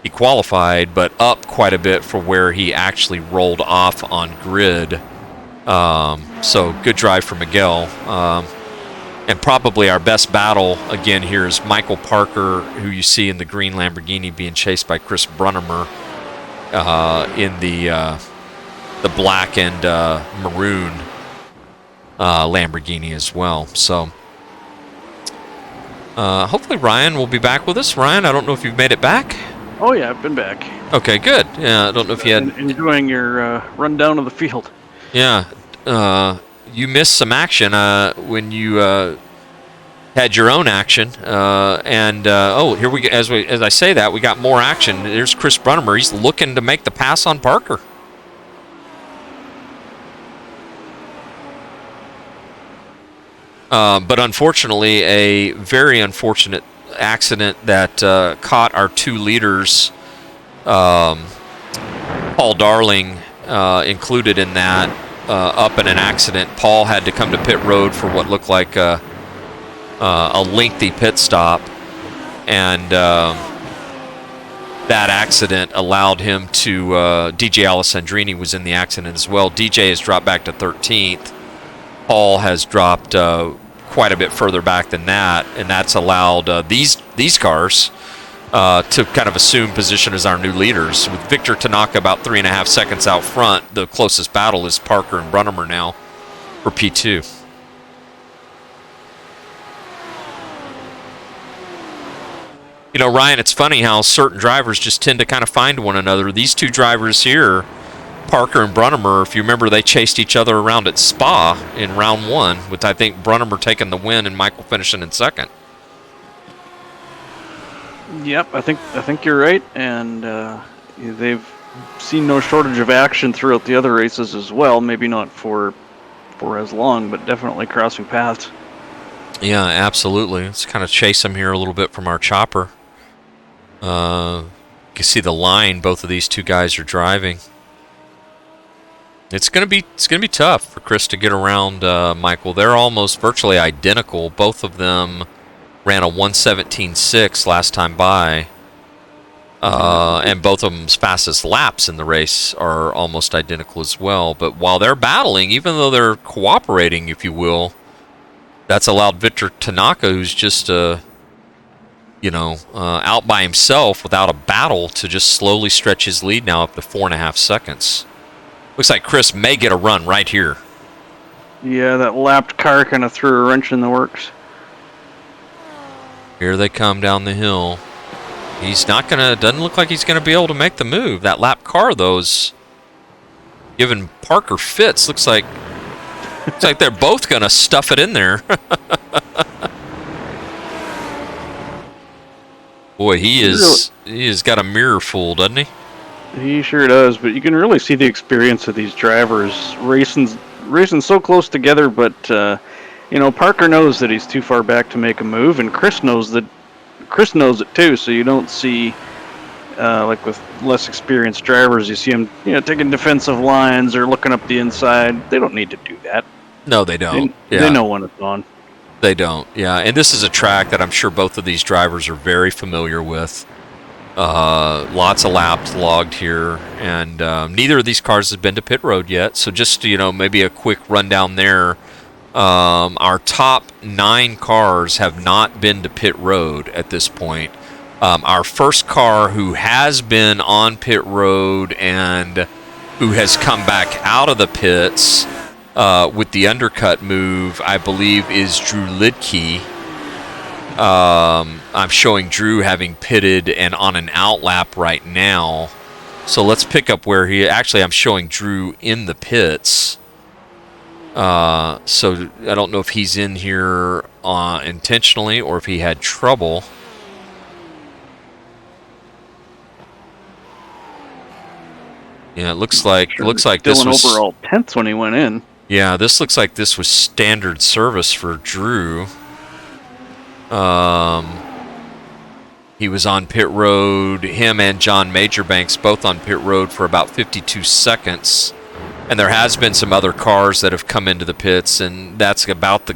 he qualified, but up quite a bit for where he actually rolled off on grid. So good drive for Miguel. And probably our best battle, again, here is Michael Parker, who you see in the green Lamborghini being chased by Chris Brunnemer in the black and maroon Lamborghini as well. So hopefully Ryan will be back with us. Ryan, I don't know if you've made it back. Oh, yeah, I've been back. Okay, good. Yeah, I don't know if you had... Enjoying your rundown of the field. Yeah. You missed some action when you had your own action, here we go. As I say that, we got more action. There's Chris Brunnemer. He's looking to make the pass on Parker. But unfortunately, a very unfortunate accident that caught our two leaders, Paul Darling included in that. up in an accident. Paul had to come to pit road for what looked like a lengthy pit stop, and that accident allowed him to. DJ Alessandrini was in the accident as well. DJ has dropped back to 13th. Paul has dropped quite a bit further back than that, and that's allowed these cars to kind of assume position as our new leaders. With Victor Tanaka about 3.5 seconds out front, the closest battle is Parker and Brunnemer now for P2. You know, Ryan, it's funny how certain drivers just tend to kind of find one another. These two drivers here, Parker and Brunnemer, if you remember, they chased each other around at Spa in round 1, with I think Brunnemer taking the win and Michael finishing in second. Yep, I think you're right, and they've seen no shortage of action throughout the other races as well. Maybe not for as long, but definitely crossing paths. Yeah, absolutely. Let's kind of chase them here a little bit from our chopper. You can see the line both of these two guys are driving. It's gonna be tough for Chris to get around Michael. They're almost virtually identical. Both of them ran a 1:17.6 last time by, and both of them's fastest laps in the race are almost identical as well. But while they're battling, even though they're cooperating, if you will, that's allowed Victor Tanaka, who's just out by himself without a battle, to just slowly stretch his lead now up to 4.5 seconds. Looks like Chris may get a run right here. Yeah, that lapped car kind of threw a wrench in the works. Here they come down the hill. Doesn't look like he's gonna be able to make the move. That lap car, though, is giving Parker fits. Looks like they're both gonna stuff it in there. Boy, he has got a mirror full, doesn't he? He sure does, but you can really see the experience of these drivers racing so close together. But Parker knows that he's too far back to make a move, and Chris knows it too. So you don't see like with less experienced drivers, you see them taking defensive lines or looking up the inside. They don't need to do that. No, they don't. They know when it's on. They don't. Yeah, and this is a track that I'm sure both of these drivers are very familiar with. Lots of laps logged here, and neither of these cars has been to pit road yet. So just maybe a quick rundown there. Our top 9 cars have not been to pit road at this point. Our first car who has been on pit road and who has come back out of the pits with the undercut move, I believe, is Drew Lidke. I'm showing Drew having pitted and on an out lap right now. So let's pick up where I'm showing Drew in the pits. So I don't know if he's in here intentionally or if he had trouble. Yeah, it looks like this was overall 10th when he went in. Yeah, this looks like this was standard service for Drew. He was on pit road, him and John Majorbanks both on pit road for about 52 seconds. And there has been some other cars that have come into the pits, and that's about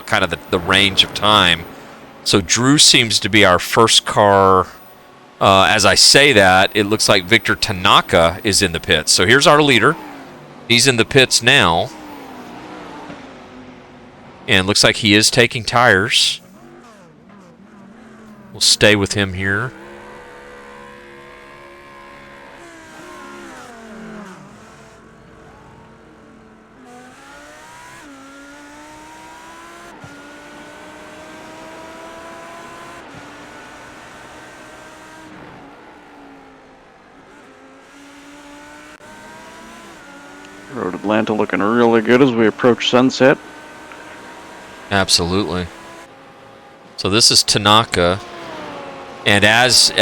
kind of the range of time. So Drew seems to be our first car. As I say that, it looks like Victor Tanaka is in the pits. So here's our leader. He's in the pits now. And looks like he is taking tires. We'll stay with him here. Road Atlanta looking really good as we approach sunset. Absolutely. So this is Tanaka, and as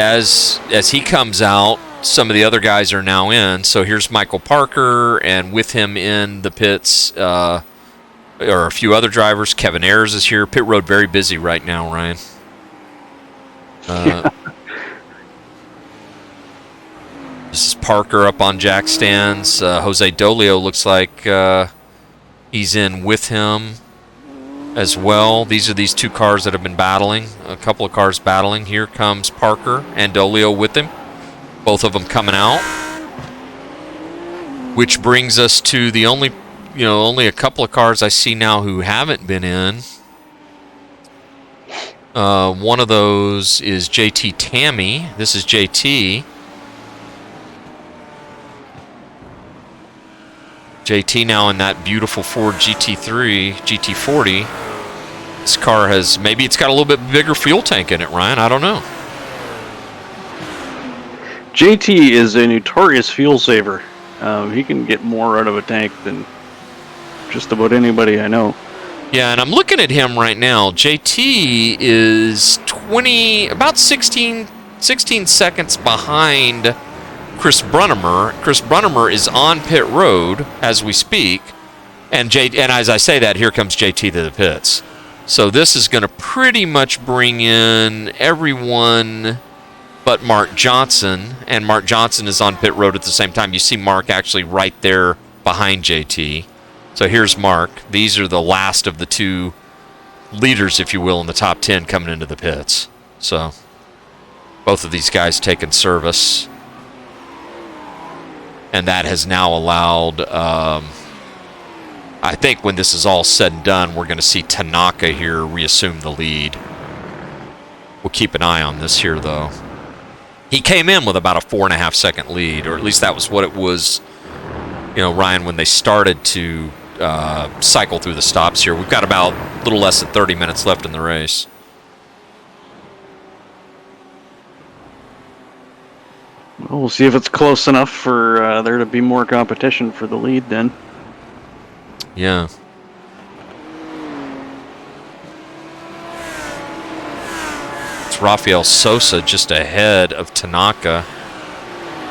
he comes out, some of the other guys are now in. So here's Michael Parker, and with him in the pits are a few other drivers. Kevin Ayers is here. Pit road very busy right now, Ryan. This is Parker up on jack stands. Jose Dolio looks like He's in with him as well. These are these two cars that have been battling. A couple of cars battling. Here comes Parker and Dolio with him. Both of them coming out. Which brings us to the only a couple of cars I see now who haven't been in. One of those is JT Tammy. This is JT. JT now in that beautiful Ford GT3, GT40. This car has, maybe it's got a little bit bigger fuel tank in it, Ryan. I don't know. JT is a notorious fuel saver. He can get more out of a tank than just about anybody I know. Yeah, and I'm looking at him right now. JT is about 16 seconds behind Chris Brunnemer. Chris Brunnemer is on pit road as we speak, and as I say that, here comes JT to the pits. So this is going to pretty much bring in everyone but Mark Johnson, and Mark Johnson is on pit road at the same time. You see Mark actually right there behind JT. So here's Mark. These are the last of the two leaders, if you will, in the top 10 coming into the pits. So both of these guys taking service. And that has now allowed, I think when this is all said and done, we're going to see Tanaka here reassume the lead. We'll keep an eye on this here, though. He came in with about a 4.5 second lead, or at least that was what it was, Ryan, when they started to cycle through the stops here. We've got about a little less than 30 minutes left in the race. Well, we'll see if it's close enough for there to be more competition for the lead then. Yeah. It's Rafael Sosa just ahead of Tanaka.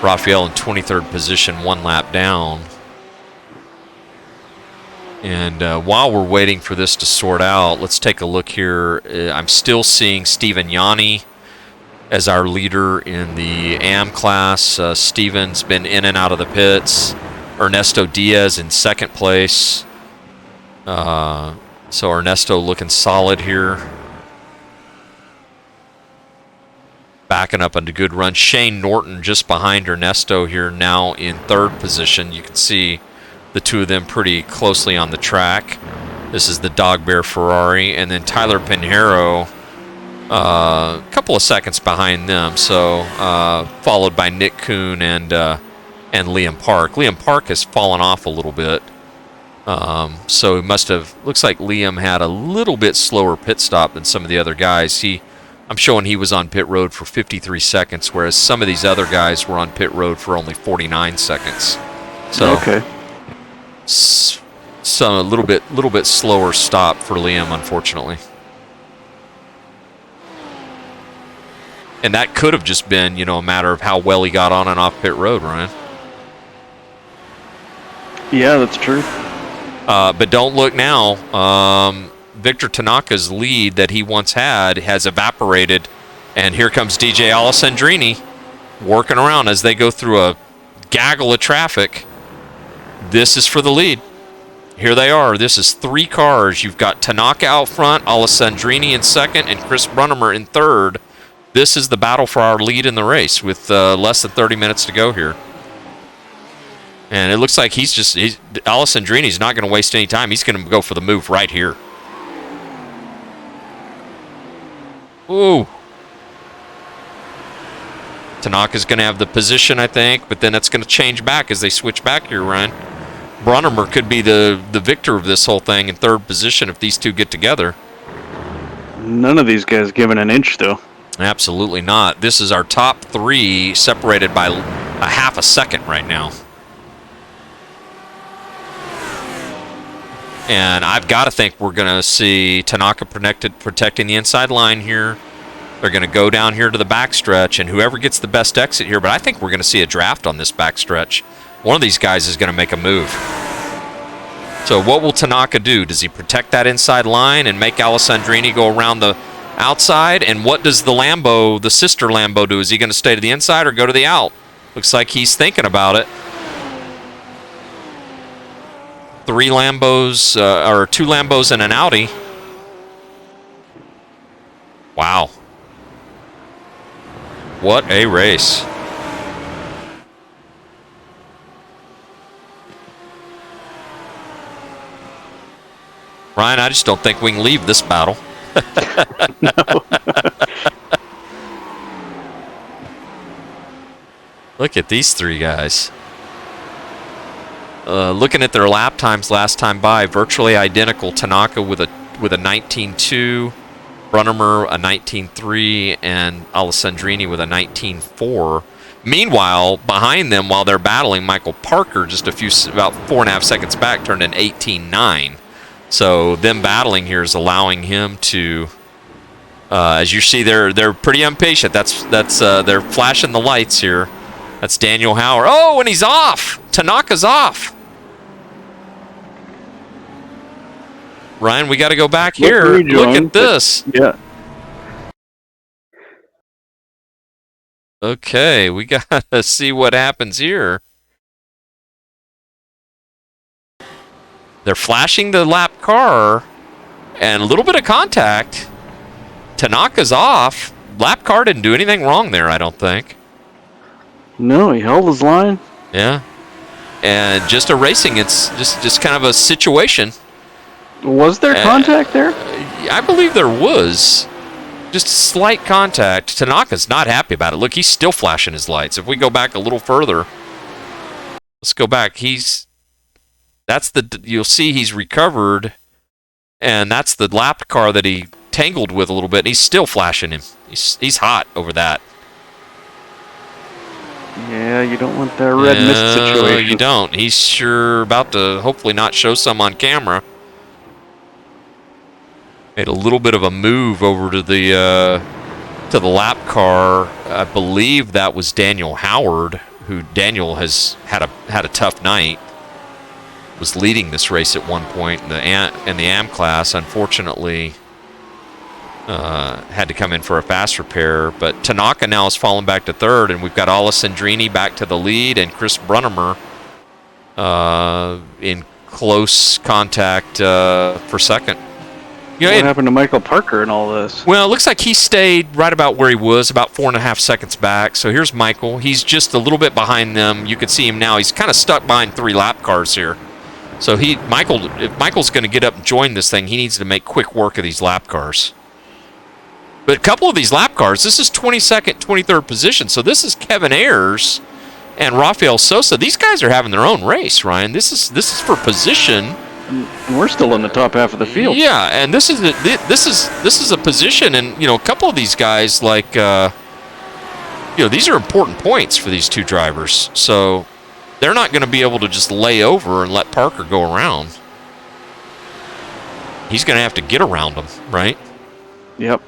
Rafael in 23rd position, one lap down. And while we're waiting for this to sort out, let's take a look here. I'm still seeing Steven Yanni as our leader in the AM class. Steven's been in and out of the pits. Ernesto Diaz in second place. So Ernesto looking solid here. Backing up on a good run. Shane Norton just behind Ernesto here now in third position. You can see the two of them pretty closely on the track. This is the Dog Bear Ferrari. And then Tyler Pinheiro a couple of seconds behind them. So followed by Nick Kuhn and Liam Park. Liam Park has fallen off a little bit. So it must have, looks like Liam had a little bit slower pit stop than some of the other guys. I'm showing he was on pit road for 53 seconds, whereas some of these other guys were on pit road for only 49 seconds. So, okay. So a little bit slower stop for Liam, unfortunately. And that could have just been, a matter of how well he got on and off pit road, Ryan. Yeah, that's true. But don't look now. Victor Tanaka's lead that he once had has evaporated. And here comes DJ Alessandrini working around as they go through a gaggle of traffic. This is for the lead. Here they are. This is three cars. You've got Tanaka out front, Alessandrini in second, and Chris Brunnemer in third. This is the battle for our lead in the race with less than 30 minutes to go here. And it looks like Alessandrini's not going to waste any time. He's going to go for the move right here. Ooh. Tanaka's going to have the position, I think, but then it's going to change back as they switch back here, Ryan. Brunnemer could be the victor of this whole thing in third position if these two get together. None of these guys given an inch, though. Absolutely not. This is our top three separated by a half a second right now. And I've got to think we're going to see Tanaka protecting the inside line here. They're going to go down here to the backstretch, and whoever gets the best exit here, but I think we're going to see a draft on this backstretch. One of these guys is going to make a move. So what will Tanaka do? Does he protect that inside line and make Alessandrini go around the outside? And what does the sister Lambo do? Is he going to stay to the inside or go to the out? Looks like he's thinking about it. 3 Lambos, or 2 Lambos and an Audi. Wow. What a race. Ryan, I just don't think we can leave this battle. No. Look at these 3 guys. Looking at their lap times last time by, virtually identical. Tanaka with a 19.2, Brunnemer a 19.3, and Alessandrini with a 19.4. Meanwhile, behind them, while they're battling, Michael Parker, just about 4.5 seconds back, turned an 18.9. So them battling here is allowing him to, as you see, they're pretty impatient. That's they're flashing the lights here. That's Daniel Howard. Oh, and he's off. Tanaka's off. Ryan, we got to go back here. Look at this. Yeah. Okay, we got to see what happens here. They're flashing the lap car, and a little bit of contact. Tanaka's off. Lap car didn't do anything wrong there, I don't think. No, he held his line. Yeah. And just a racing, it's just kind of a situation. Was there contact there? I believe there was. Just slight contact. Tanaka's not happy about it. Look, he's still flashing his lights. If we go back a little further, let's go back. You'll see he's recovered, and that's the lap car that he tangled with a little bit, and he's still flashing him. He's hot over that. Yeah, you don't want that red mist situation. You don't. He's sure about to hopefully not show some on camera. Made a little bit of a move over to the lap car. I believe that was Daniel Howard, who Daniel has had a tough night. Was leading this race at one point in the AM class. Unfortunately, had to come in for a fast repair. But Tanaka now has fallen back to third, and we've got Alessandrini back to the lead, and Chris Brunnemer in close contact for second. You know, what happened to Michael Parker in all this? Well, it looks like he stayed right about where he was, about 4.5 seconds back. So here's Michael. He's just a little bit behind them. You can see him now. He's kind of stuck behind 3 lap cars here. So if Michael's going to get up and join this thing, he needs to make quick work of these lap cars. But a couple of these lap cars, this is 22nd, 23rd position. So this is Kevin Ayers and Rafael Sosa. These guys are having their own race, Ryan. This is for position. And we're still in the top half of the field. Yeah, and this is a position, and a couple of these guys, like these are important points for these 2 drivers. So they're not going to be able to just lay over and let Parker go around. He's going to have to get around them, right? Yep.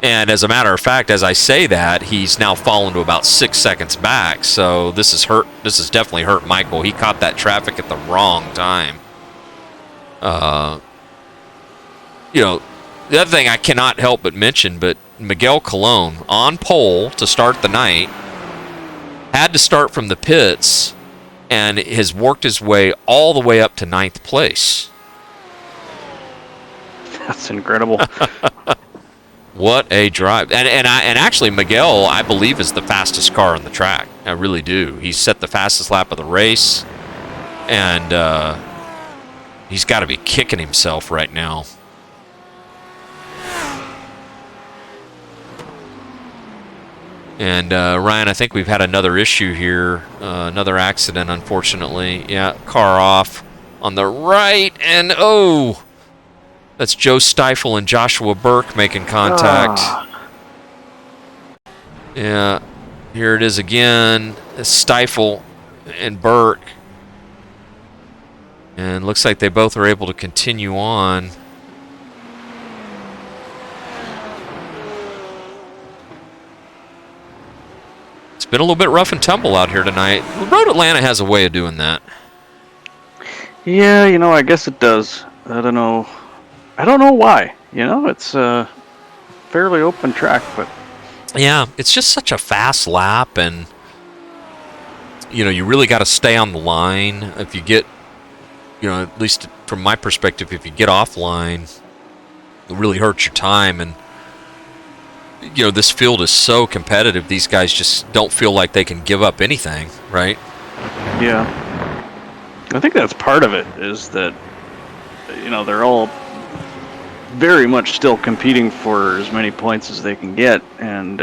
And as a matter of fact, as I say that, he's now fallen to about 6 seconds back. So this has hurt. This has definitely hurt Michael. He caught that traffic at the wrong time. The other thing I cannot help but mention, but Miguel Colon on pole to start the night had to start from the pits and has worked his way all the way up to 9th place. That's incredible. What a drive. And actually Miguel, I believe, is the fastest car on the track. I really do. He's set the fastest lap of the race, and he's got to be kicking himself right now. And Ryan, I think we've had another issue here, another accident, unfortunately. Yeah, car off on the right, and that's Joe Stifle and Joshua Burke making contact. Yeah, here it is again. Stifle and Burke. And looks like they both are able to continue on. It's been a little bit rough and tumble out here tonight. Road Atlanta has a way of doing that. Yeah, I guess it does. I don't know why. It's a fairly open track, but yeah, it's just such a fast lap, and you really got to stay on the line. If you get at least from my perspective, if you get offline, it really hurts your time. And this field is so competitive. These guys just don't feel like they can give up anything, right? Yeah. I think that's part of it, is that, they're all very much still competing for as many points as they can get. And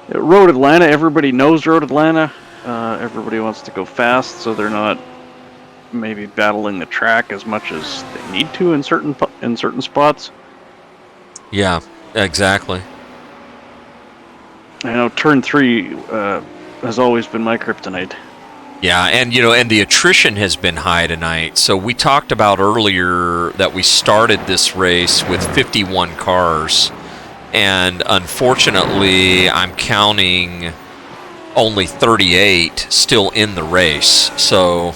Road Atlanta, everybody knows Road Atlanta. Everybody wants to go fast, so they're not maybe battling the track as much as they need to in certain spots. Yeah, exactly. I know turn 3 has always been my kryptonite. Yeah, and the attrition has been high tonight. So we talked about earlier that we started this race with 51 cars, and unfortunately, I'm counting only 38 still in the race. So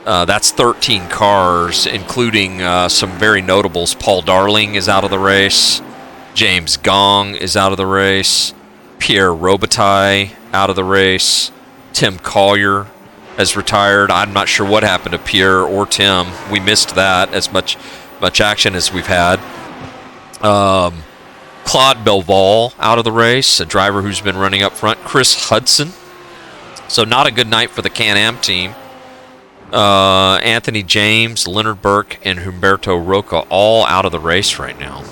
that's 13 cars, including some very notables. Paul Darling is out of the race. James Gong is out of the race. Pierre Robitaille out of the race. Tim Collier has retired. I'm not sure what happened to Pierre or Tim. We missed that, as much action as we've had. Claude Belval out of the race, a driver who's been running up front. Chris Hudson. So not a good night for the Can-Am team. Anthony James, Leonard Burke, and Humberto Roca all out of the race right now.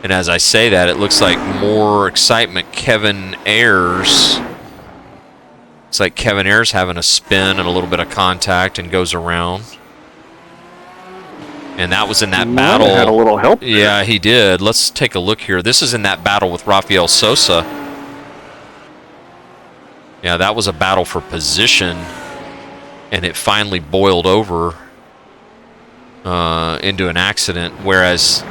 And as I say that, it looks like more excitement. Kevin Ayers. It's like Kevin Ayers having a spin and a little bit of contact and goes around. And that was in that battle. Had a little help there. Yeah, he did. Let's take a look here. This is in that battle with Rafael Sosa. Yeah, that was a battle for position. And it finally boiled over into an accident. Whereas,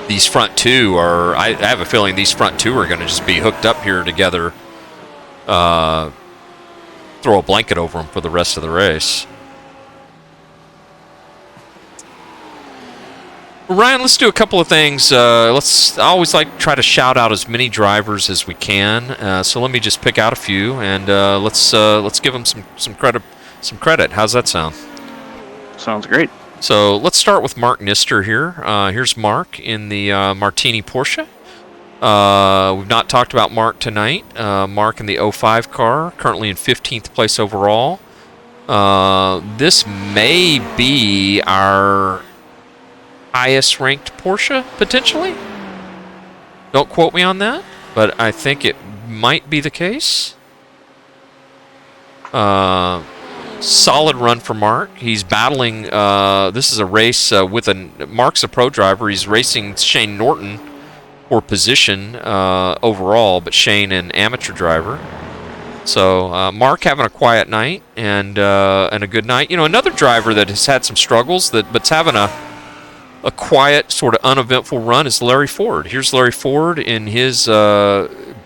these front two are, I have a feeling these front two are going to just be hooked up here together. Throw a blanket over them for the rest of the race. Ryan, let's do a couple of things. I always like to try to shout out as many drivers as we can. So let me just pick out a few, and let's give them some credit. How's that sound? Sounds great. So let's start with Mark Nister here. Here's Mark in the Martini Porsche. We've not talked about Mark tonight. Mark in the 05 car, currently in 15th place overall. This may be our highest ranked Porsche, potentially. Don't quote me on that, but I think it might be the case. Solid run for Mark. He's battling. This is a race Mark's a pro driver. He's racing Shane Norton for position overall, but Shane an amateur driver. So Mark having a quiet night and a good night. Another driver that has had some struggles but's having a quiet, sort of uneventful run is Larry Ford. Here's Larry Ford in his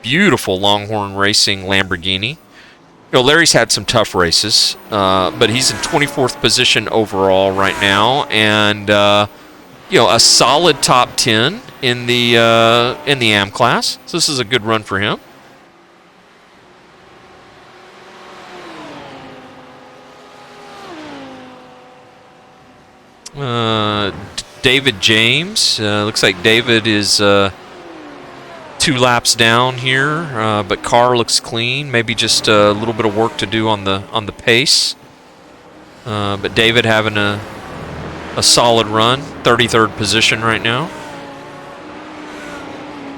beautiful Longhorn Racing Lamborghini. Larry's had some tough races, but he's in 24th position overall right now, and a solid top 10 in the AM class. So this is a good run for him. David James. Looks like David is 2 laps down here, but car looks clean. Maybe just a little bit of work to do on the pace. But David having a solid run, 33rd position right now.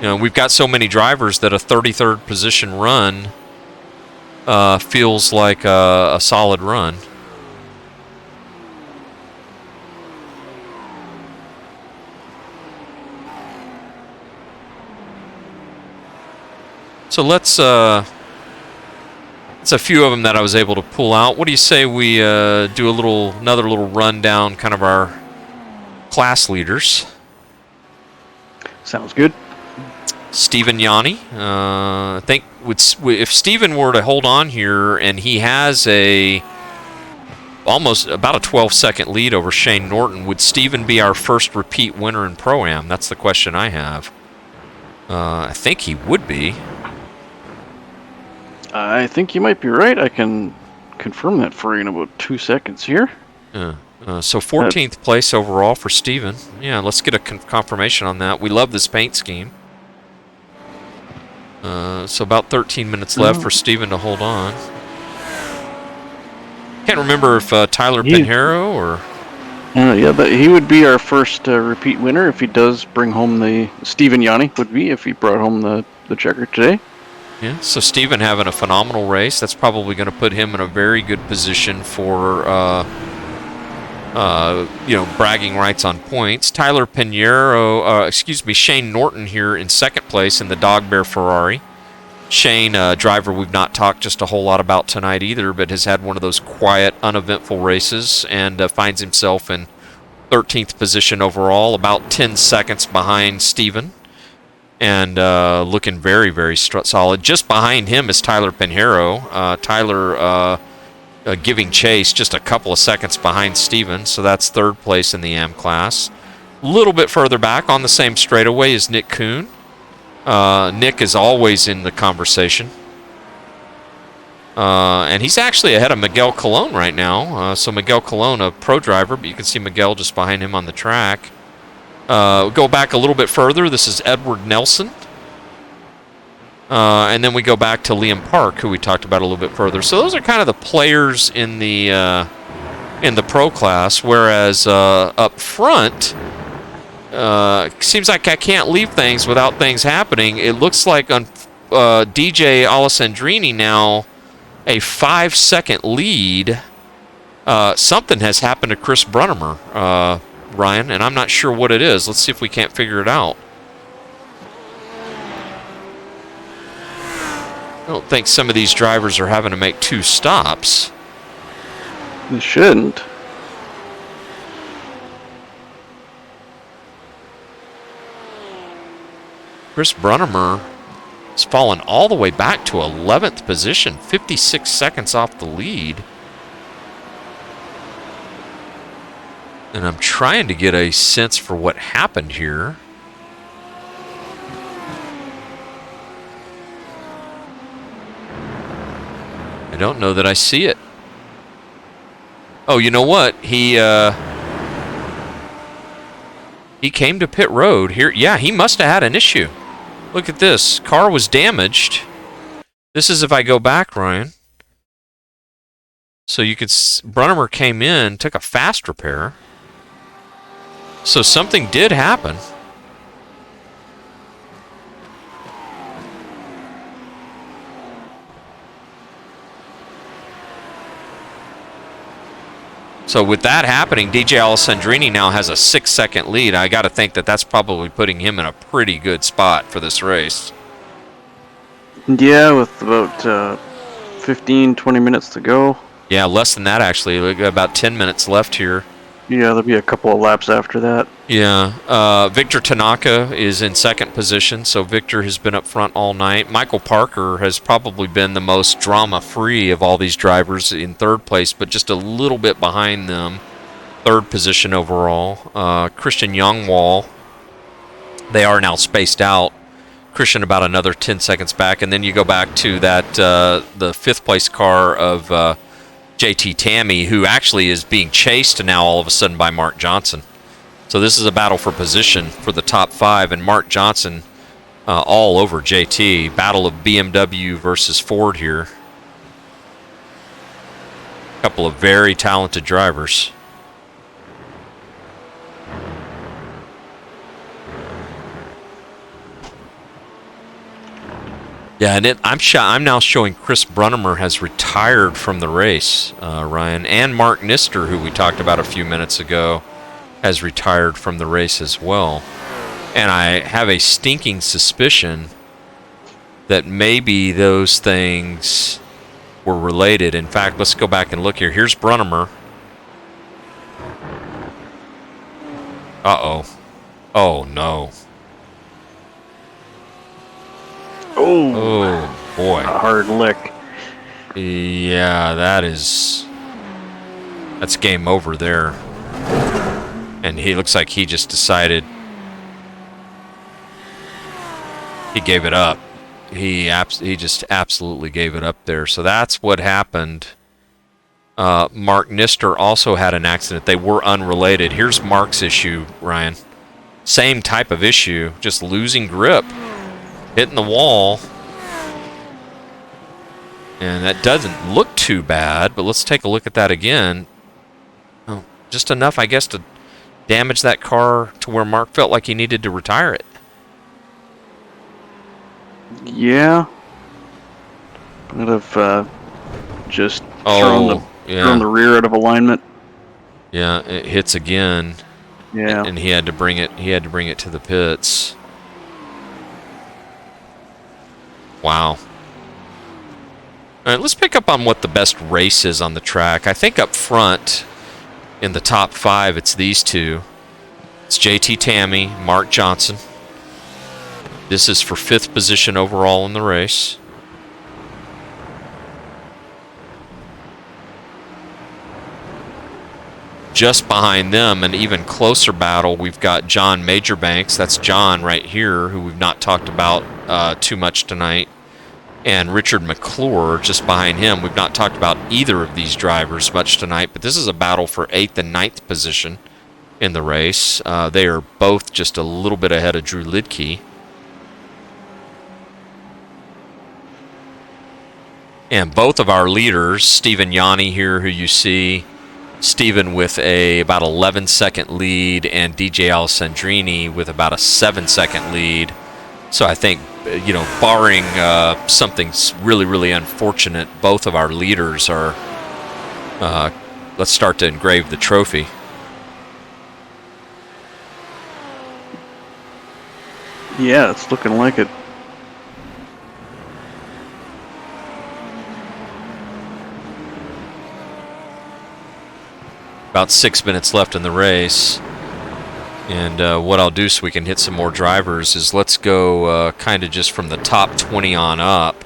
We've got so many drivers that a 33rd position run feels like a solid run. So it's a few of them that I was able to pull out. What do you say we do another little rundown, kind of our class leaders? Sounds good. Stephen Yanni. I think if Stephen were to hold on here, and he has almost about a 12-second lead over Shane Norton, would Stephen be our first repeat winner in Pro-Am? That's the question I have. I think he would be. I think you might be right. I can confirm that for you in about 2 seconds here. So 14th place overall for Steven. Yeah, let's get a confirmation on that. We love this paint scheme. So about 13 minutes left for Steven to hold on. Can't remember if Tyler Pinheiro or... yeah, but he would be our first repeat winner if he does bring home the... Steven Yanni would be if he brought home the checker today. Yeah, so Steven having a phenomenal race. That's probably going to put him in a very good position for, bragging rights on points. Tyler Pinheiro, Shane Norton here in second place in the Dog Bear Ferrari. Shane, a driver we've not talked just a whole lot about tonight either, but has had one of those quiet, uneventful races and finds himself in 13th position overall, about 10 seconds behind Steven. And looking very, very solid. Just behind him is Tyler Pinheiro. Tyler giving chase just a couple of seconds behind Steven, so that's third place in the AM class. A little bit further back on the same straightaway is Nick Kuhn. Nick is always in the conversation. And he's actually ahead of Miguel Colon right now. So Miguel Colon, a pro driver, but you can see Miguel just behind him on the track. Go back a little bit further. This is Edward Nelson. And then we go back to Liam Park, who we talked about a little bit further. So those are kind of the players in the pro class, whereas up front, seems like I can't leave things without things happening. It looks like on DJ Alessandrini now a 5-second lead. Something has happened to Chris Brunnemer, Ryan, and I'm not sure what it is. Let's see if we can't figure it out. I don't think some of these drivers are having to make 2 stops. They shouldn't. Chris Brunnemer has fallen all the way back to 11th position, 56 seconds off the lead. And I'm trying to get a sense for what happened here. I don't know that I see it. Oh, you know what? He came to pit road here. Yeah, he must have had an issue. Look at this. Car was damaged. This is if I go back, Ryan. So you could... Brunnemer came in, took a fast repair. So something did happen. So with that happening, DJ Alessandrini now has a 6-second lead. I got to think that that's probably putting him in a pretty good spot for this race. Yeah, with about 15, 20 minutes to go. Yeah, less than that actually. We got about 10 minutes left here. Yeah, there'll be a couple of laps after that. Yeah. Victor Tanaka is in second position, so Victor has been up front all night. Michael Parker has probably been the most drama-free of all these drivers in third place, but just a little bit behind them. Third position overall. Christian Youngwall, they are now spaced out. Christian about another 10 seconds back, and then you go back to that the fifth place car of JT Tammy, who actually is being chased now all of a sudden by Mark Johnson. So this is a battle for position for the top 5, and Mark Johnson all over JT. Battle of BMW versus Ford here. A couple of very talented drivers. Yeah, and I'm now showing Chris Brunnemer has retired from the race, Ryan, and Mark Nister, who we talked about a few minutes ago, has retired from the race as well. And I have a stinking suspicion that maybe those things were related. In fact, let's go back and look here. Here's Brunnemer. Uh-oh. Oh, no. Oh, boy. A hard lick. Yeah, that's game over there. And he looks like he just decided he gave it up. he just absolutely gave it up there. So that's what happened. Mark Nister also had an accident. They were unrelated. Here's Mark's issue, Ryan. Same type of issue, just losing grip, hitting the wall. And that doesn't look too bad, but let's take a look at that again. Oh, just enough, I guess, to damage that car to where Mark felt like he needed to retire it. Yeah. Would have just thrown the rear out of alignment. Yeah, it hits again. Yeah. And he had to bring it to the pits. Wow. All right, let's pick up on what the best race is on the track. I think up front in the top 5 it's these two. It's JT Tammy, Mark Johnson. This is for 5th position overall in the race. Just behind them, an even closer battle, we've got John Majorbanks. That's John right here, who we've not talked about too much tonight. And Richard McClure just behind him. We've not talked about either of these drivers much tonight, but this is a battle for 8th and 9th position in the race. They are both just a little bit ahead of Drew Lidke. And both of our leaders, Stephen Yanni here, who you see, Stephen with about 11-second lead, and DJ Alessandrini with about a 7-second lead. So I think, barring something really, really unfortunate, both of our leaders are, let's start to engrave the trophy. Yeah, it's looking like it. About 6 minutes left in the race. And what I'll do so we can hit some more drivers is let's go kind of just from the top 20 on up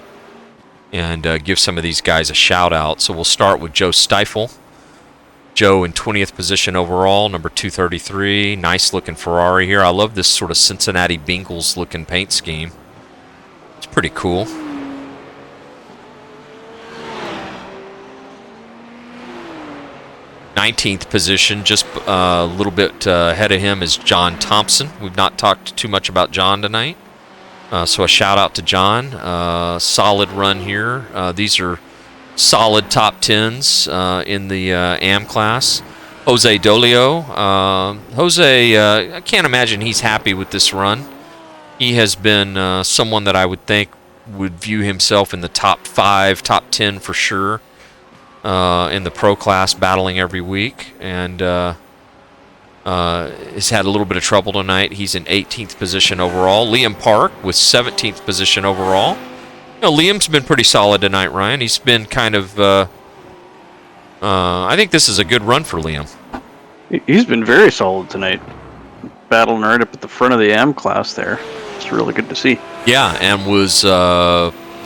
and give some of these guys a shout out. So we'll start with Joe Stifel. Joe in 20th position overall, number 233. Nice looking Ferrari here. I love this sort of Cincinnati Bengals looking paint scheme. It's pretty cool. 19th position, just a little bit ahead of him is John Thompson. We've not talked too much about John tonight, so a shout out to John. Solid run here. These are solid top 10s in the AM class. Jose Dolio. Jose, I can't imagine he's happy with this run. He has been someone that I would think would view himself in the top 5, top 10 for sure. In the pro class, battling every week, and has had a little bit of trouble tonight. He's in 18th position overall. Liam Park with 17th position overall. Liam's been pretty solid tonight, Ryan. He's been kind of. I think this is a good run for Liam. He's been very solid tonight, battling right up at the front of the AM class there. It's really good to see. Yeah, and was.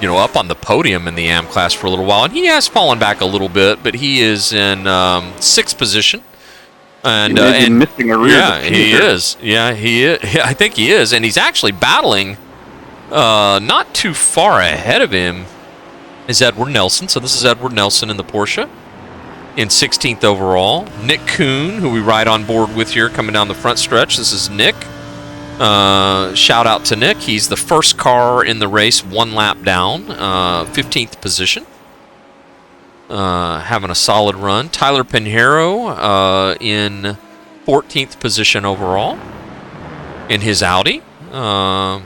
Up on the podium in the AM class for a little while, and he has fallen back a little bit, but he is in 6th position. And missing a rear. Yeah, he is. Yeah, he is. Yeah, I think he is, and he's actually battling. Not too far ahead of him is Edward Nelson. So this is Edward Nelson in the Porsche in 16th overall. Nick Kuhn, who we ride on board with here, coming down the front stretch. This is Nick. Shout out to Nick. He's the first car in the race, 1 lap down, 15th position. Having a solid run. Tyler Pinheiro in 14th position overall in his Audi. John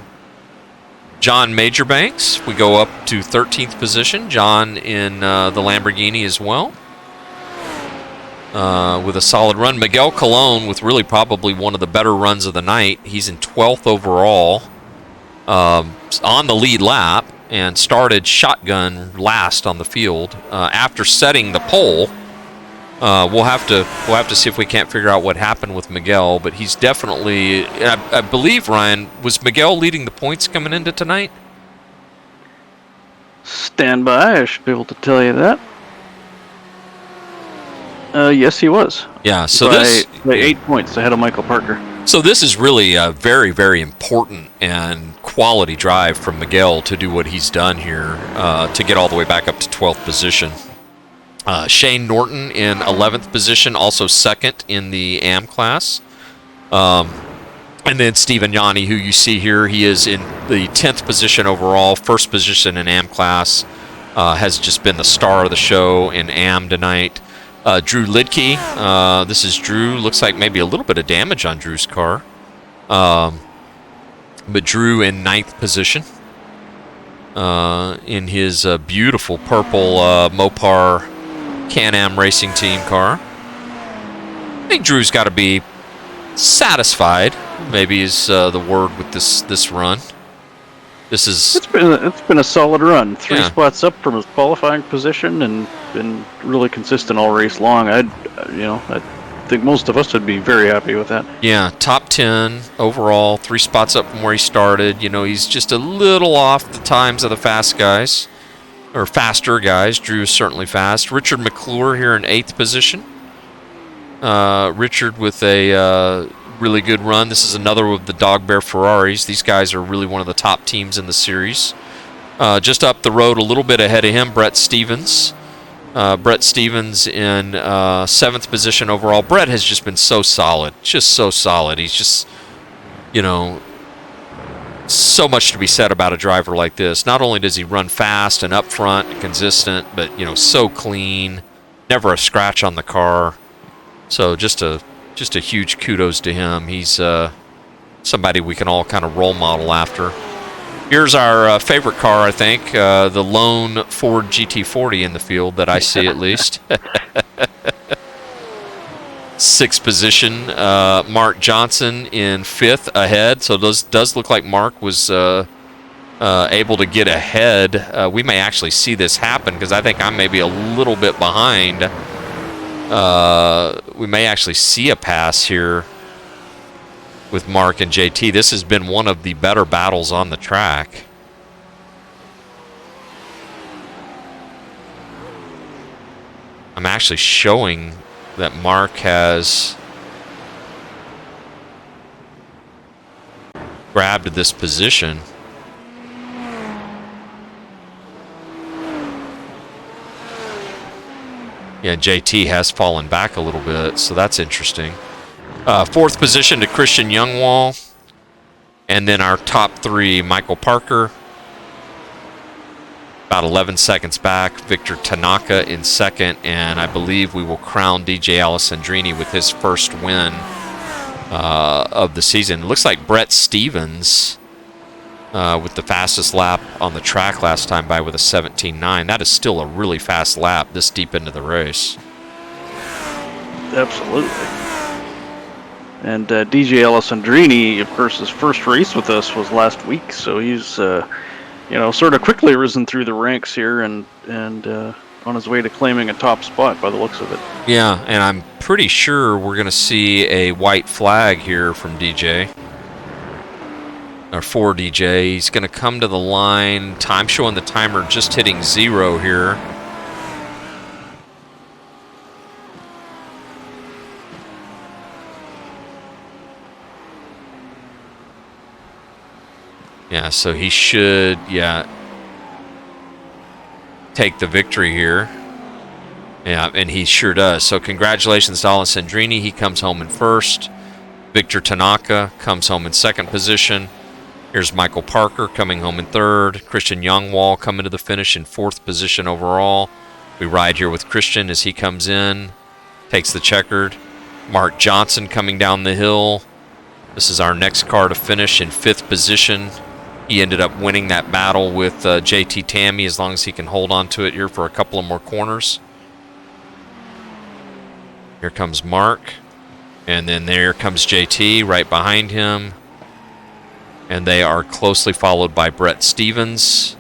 Majorbanks, we go up to 13th position. John in the Lamborghini as well. With a solid run. Miguel Colon with really probably one of the better runs of the night. He's in 12th overall on the lead lap and started shotgun last on the field after setting the pole. We'll have to see if we can't figure out what happened with Miguel, but he's definitely. I believe, Ryan, was Miguel leading the points coming into tonight? Stand by. I should be able to tell you that. Yes, he was. Yeah, so by 8 points ahead of Michael Parker. So this is really very, very important and quality drive from Miguel to do what he's done here, to get all the way back up to 12th position. Shane Norton in 11th position, also second in the AM class. And then Stephen Yanni, who you see here, he is in the 10th position overall, first position in AM class, has just been the star of the show in AM tonight. Drew Lidke, this is Drew, looks like maybe a little bit of damage on Drew's car. But Drew in 9th position in his beautiful purple Mopar Can-Am Racing Team car. I think Drew's got to be satisfied, maybe is the word with this run. It's been a solid run. 3 spots up from his qualifying position and been really consistent all race long. I think most of us would be very happy with that. Yeah, top 10 overall, 3 spots up from where he started. He's just a little off the times of the fast guys, or faster guys. Drew is certainly fast. Richard McClure here in 8th position. Richard with a really good run. This is another of the Dog Bear Ferraris. These guys are really one of the top teams in the series. Just up the road a little bit ahead of him, Brett Stevens. Brett Stevens in 7th position overall. Brett has just been so solid. Just so solid. He's just, so much to be said about a driver like this. Not only does he run fast and up front and consistent, but, so clean. Never a scratch on the car. So just a huge kudos to him. He's somebody we can all kind of role model after. Here's our favorite car, I think, the lone Ford GT40 in the field that I see at least. 6th position, Mark Johnson in 5th ahead. So does look like Mark was able to get ahead. We may actually see this happen because I think I'm maybe a little bit behind. We may actually see a pass here with Mark and JT. This has been one of the better battles on the track. I'm actually showing that Mark has grabbed this position. Yeah, JT has fallen back a little bit, so that's interesting. 4th position to Christian Youngwall. And then our top 3, Michael Parker. About 11 seconds back, Victor Tanaka in 2nd. And I believe we will crown DJ Alessandrini with his first win of the season. It looks like Brett Stevens with the fastest lap on the track last time by with a 17.9. That is still a really fast lap this deep into the race. Absolutely. And DJ Alessandrini, of course, his first race with us was last week, so he's sort of quickly risen through the ranks here and on his way to claiming a top spot by the looks of it. Yeah, and I'm pretty sure we're going to see a white flag here from DJ. Or for DJ. He's going to come to the line. Time showing the timer just hitting 0 here. Yeah, so he should, take the victory here. Yeah, and he sure does. So congratulations to Alessandrini. He comes home in 1st. Victor Tanaka comes home in 2nd position. Here's Michael Parker coming home in 3rd. Christian Youngwall coming to the finish in 4th position overall. We ride here with Christian as he comes in, takes the checkered. Mark Johnson coming down the hill. This is our next car to finish in 5th position. He ended up winning that battle with JT Tammy as long as he can hold on to it here for a couple of more corners. Here comes Mark. And then there comes JT right behind him. And they are closely followed by Brett Stevens.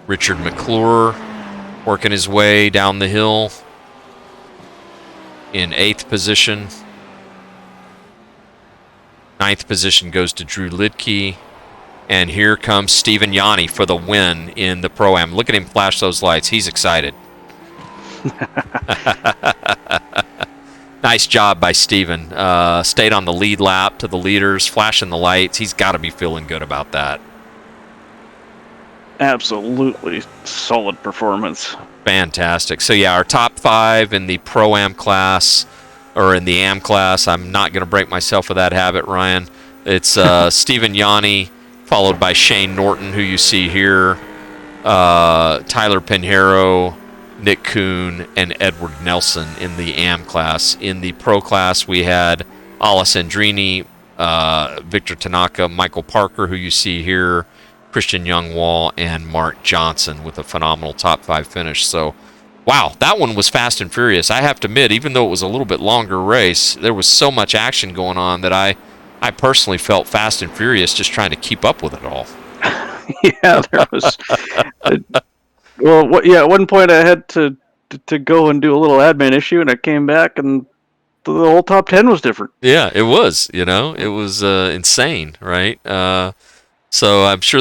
Richard McClure working his way down the hill in 8th position. 9th position goes to Drew Lidke. And here comes Stephen Yanni for the win in the Pro-Am. Look at him flash those lights. He's excited. Nice job by Stephen. Stayed on the lead lap to the leaders, flashing the lights. He's got to be feeling good about that. Absolutely solid performance. Fantastic. So yeah, our top 5 in the Pro-Am class, or in the Am class. I'm not going to break myself of that habit, Ryan. It's Stephen Yanni, followed by Shane Norton, who you see here, Tyler Pinheiro, Nick Kuhn, and Edward Nelson in the Am class. In the Pro class, we had Alessandrini, Victor Tanaka, Michael Parker, who you see here, Christian Youngwall, and Mark Johnson with a phenomenal top 5 finish. So, wow, that one was fast and furious. I have to admit, even though it was a little bit longer race, there was so much action going on that I personally felt fast and furious just trying to keep up with it all. Yeah, there was. At one point I had to go and do a little admin issue, and I came back, and the whole top 10 was different. Yeah, it was. It was insane, right? So I'm sure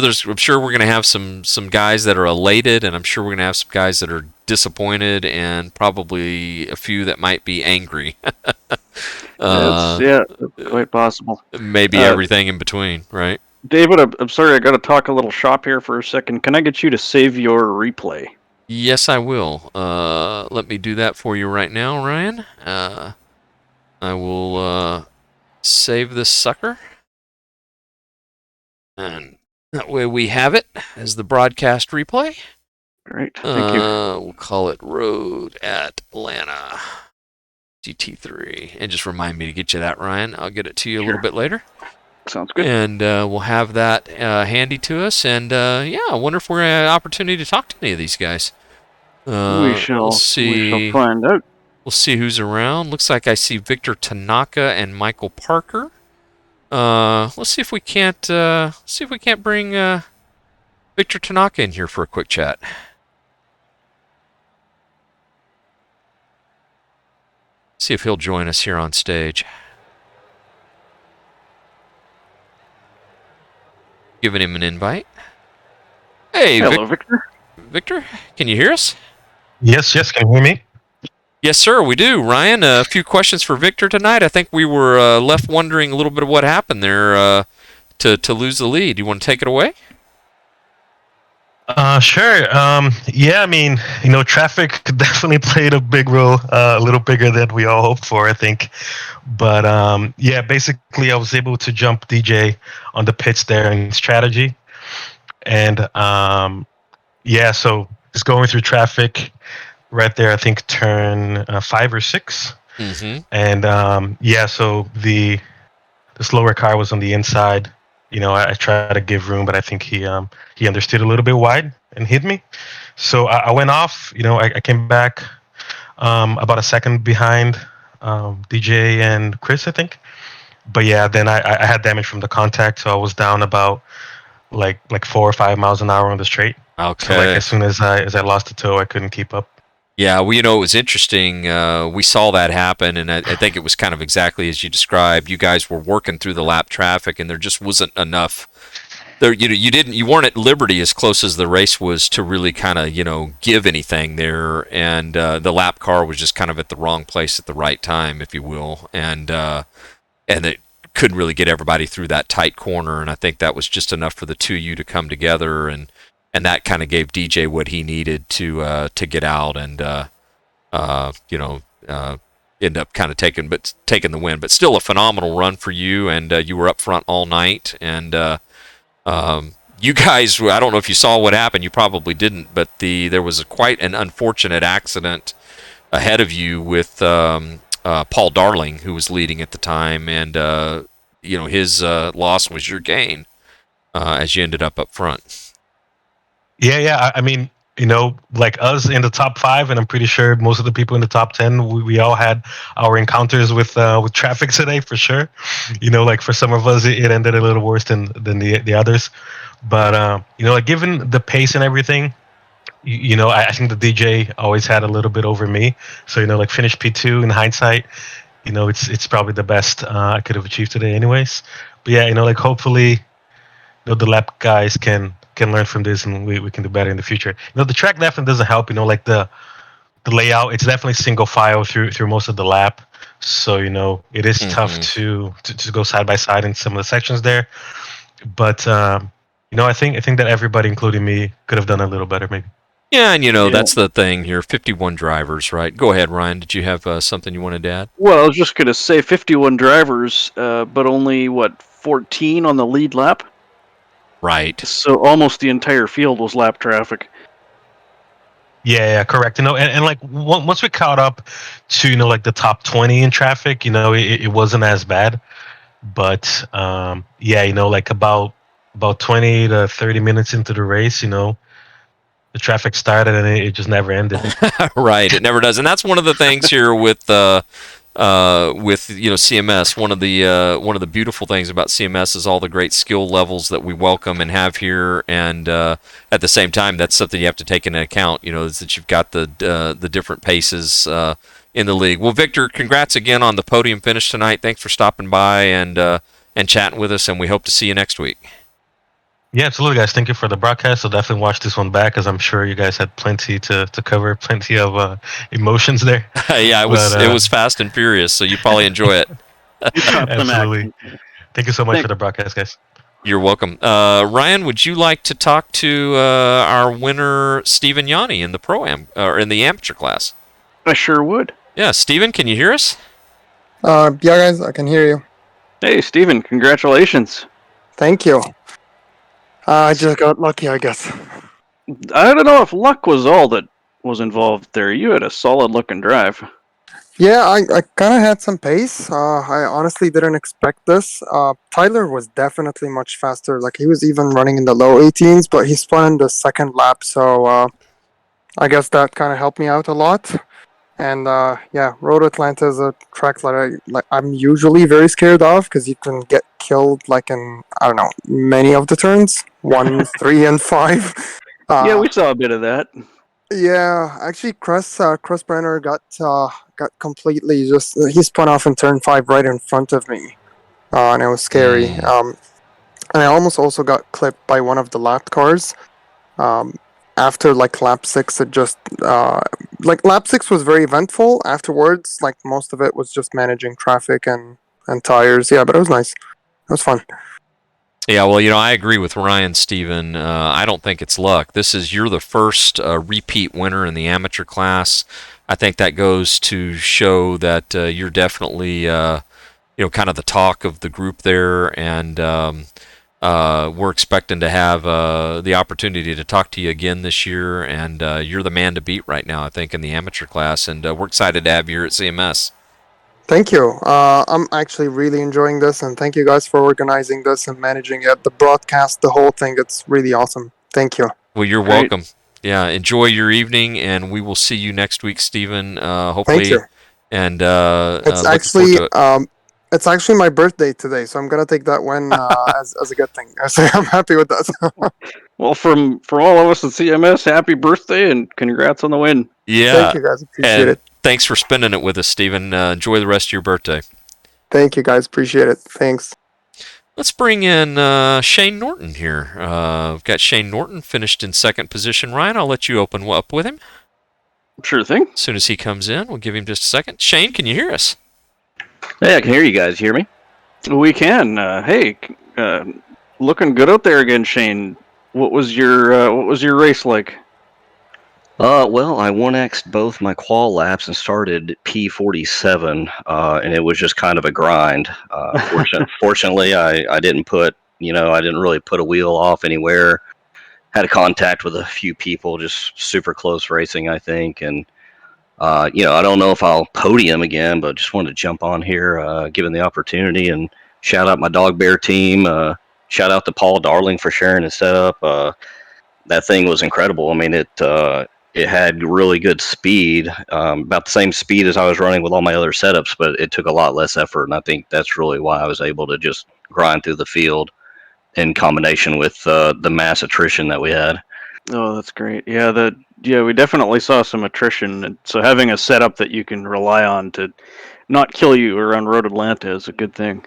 we're gonna have some guys that are elated, and I'm sure we're gonna have some guys that are disappointed, and probably a few that might be angry. It's quite possible. Maybe everything in between, right? David, I'm sorry, I got to talk a little shop here for a second. Can I get you to save your replay? Yes, I will. Let me do that for you right now, Ryan. I will save this sucker. And that way we have it as the broadcast replay. Great, thank you. We'll call it Road at Atlanta GT3. And just remind me to get you that, Ryan. I'll get it to you a little bit later. Sounds good. And we'll have that handy to us. And yeah, I wonder if we're going to have an opportunity to talk to any of these guys. We shall find out. We'll see who's around. Looks like I see Victor Tanaka and Michael Parker. Let's see if we can't bring Victor Tanaka in here for a quick chat. See if he'll join us here on stage. Giving him an invite. Hey, hello, Victor. Victor, can you hear us? Yes, can you hear me? Yes, sir, we do. Ryan, a few questions for Victor tonight. I think we were left wondering a little bit of what happened there to lose the lead. You want to take it away? Sure. Yeah, I mean, traffic definitely played a big role, a little bigger than we all hoped for, I think. But yeah, basically, I was able to jump DJ on the pits there in strategy, and yeah, so just going through traffic right there. I think turn 5 or 6, and yeah, so the slower car was on the inside. I tried to give room, but I think he understood a little bit wide and hit me. So I went off. I came back about a second behind DJ and Chris, I think. But yeah, then I had damage from the contact, so I was down about like 4 or 5 miles an hour on the straight. Okay. So as soon as I lost the toe, I couldn't keep up. Yeah, well, it was interesting. We saw that happen, and I think it was kind of exactly as you described. You guys were working through the lap traffic, and there just wasn't enough. There, you weren't at liberty as close as the race was to really kind of, give anything there, and the lap car was just kind of at the wrong place at the right time, if you will, and it couldn't really get everybody through that tight corner, and I think that was just enough for the two of you to come together and that kind of gave DJ what he needed to get out and end up kind of taking the win. But still a phenomenal run for you, and you were up front all night. And you guys, I don't know if you saw what happened. You probably didn't, but there was quite an unfortunate accident ahead of you with Paul Darling, who was leading at the time, and his loss was your gain as you ended up front. Yeah. I mean, like us in the top 5, and I'm pretty sure most of the people in the top 10, we all had our encounters with traffic today for sure. Like for some of us, it ended a little worse than the others. But like given the pace and everything, I think the DJ always had a little bit over me. So like finish P2 in hindsight, it's probably the best I could have achieved today, anyways. But yeah, like hopefully, the lap guys can learn from this, and we can do better in the future. The track definitely doesn't help. Like the layout, it's definitely single file through most of the lap. So it is tough to go side by side in some of the sections there. But I think that everybody, including me, could have done a little better, maybe. Yeah, and Yeah. that's the thing here. 51 drivers, right? Go ahead, Ryan. Did you have something you wanted to add? Well, I was just going to say 51 drivers, but only, 14 on the lead lap? Right. So almost the entire field was lap traffic. Yeah, correct. And like once we caught up to like the top 20 in traffic, it wasn't as bad. But yeah, like about 20 to 30 minutes into the race, the traffic started and it just never ended. Right. It never does, and that's one of the things here with CMS. One of the beautiful things about CMS is all the great skill levels that we welcome and have here, and at the same time, that's something you have to take into account. Is that you've got the different paces in the league. Well, Victor, congrats again on the podium finish tonight. Thanks for stopping by and chatting with us, and we hope to see you next week. Yeah, absolutely, guys. Thank you for the broadcast. I'll definitely watch this one back, as I'm sure you guys had plenty to cover, plenty of emotions there. Yeah, it was fast and furious, so you probably enjoy it. Absolutely. Thank you so much for the broadcast, guys. You're welcome. Ryan, would you like to talk to our winner, Stephen Yanni, in the Pro-Am, or in the amateur class? I sure would. Yeah, Stephen, can you hear us? Yeah, guys, I can hear you. Hey, Stephen, congratulations. Thank you. I just got lucky, I guess. I don't know if luck was all that was involved there. You had a solid-looking drive. Yeah, I kind of had some pace. I honestly didn't expect this. Tyler was definitely much faster. Like, he was even running in the low 18s, but he spun in the second lap, so I guess that kind of helped me out a lot. And yeah, Road Atlanta is a track that I'm usually very scared of, because you can get killed like in, I don't know, many of the turns, 1, 3, and 5. Yeah, we saw a bit of that. Yeah, actually, Crossbrenner got completely he spun off in turn 5 right in front of me, and it was scary. And I almost also got clipped by one of the lap cars. After like lap 6, it just like lap 6 was very eventful. Afterwards, like most of it was just managing traffic and tires. Yeah, but it was nice. It was fun. Yeah, well, I agree with Ryan, Stephen. I don't think it's luck. You're the first repeat winner in the amateur class. I think that goes to show that you're definitely, kind of the talk of the group there, and we're expecting to have the opportunity to talk to you again this year, and you're the man to beat right now, I think, in the amateur class, and we're excited to have you here at CMS. Thank you. I'm actually really enjoying this, and thank you guys for organizing this and managing it. The broadcast, the whole thing, it's really awesome. Thank you. Well, you're welcome. Yeah, enjoy your evening, and we will see you next week, Stephen. Hopefully, thank you. And it's actually my birthday today, so I'm gonna take that win as a good thing. So I'm happy with that. Well, from all of us at CMS, happy birthday and congrats on the win. Yeah, thank you guys, appreciate it. Thanks for spending it with us, Stephen. Enjoy the rest of your birthday. Thank you guys, appreciate it. Thanks. Let's bring in Shane Norton here. We've got Shane Norton finished in second position. Ryan, I'll let you open up with him. Sure thing. As soon as he comes in, we'll give him just a second. Shane, can you hear us? Hey, I can hear you guys. Hear me? We can. Hey, looking good out there again, Shane. What was your race like? Well, I 1x'd both my qual laps and started P47, and it was just kind of a grind. Fortunately, I didn't I didn't really put a wheel off anywhere. Had a contact with a few people, just super close racing, I think. And, I don't know if I'll podium again, but just wanted to jump on here, given the opportunity, and shout out my Dog Bear team. Shout out to Paul Darling for sharing his setup. That thing was incredible. I mean, it had really good speed, about the same speed as I was running with all my other setups, but it took a lot less effort, and I think that's really why I was able to just grind through the field in combination with the mass attrition that we had. Oh, that's great. Yeah, we definitely saw some attrition, and so having a setup that you can rely on to not kill you around Road Atlanta is a good thing.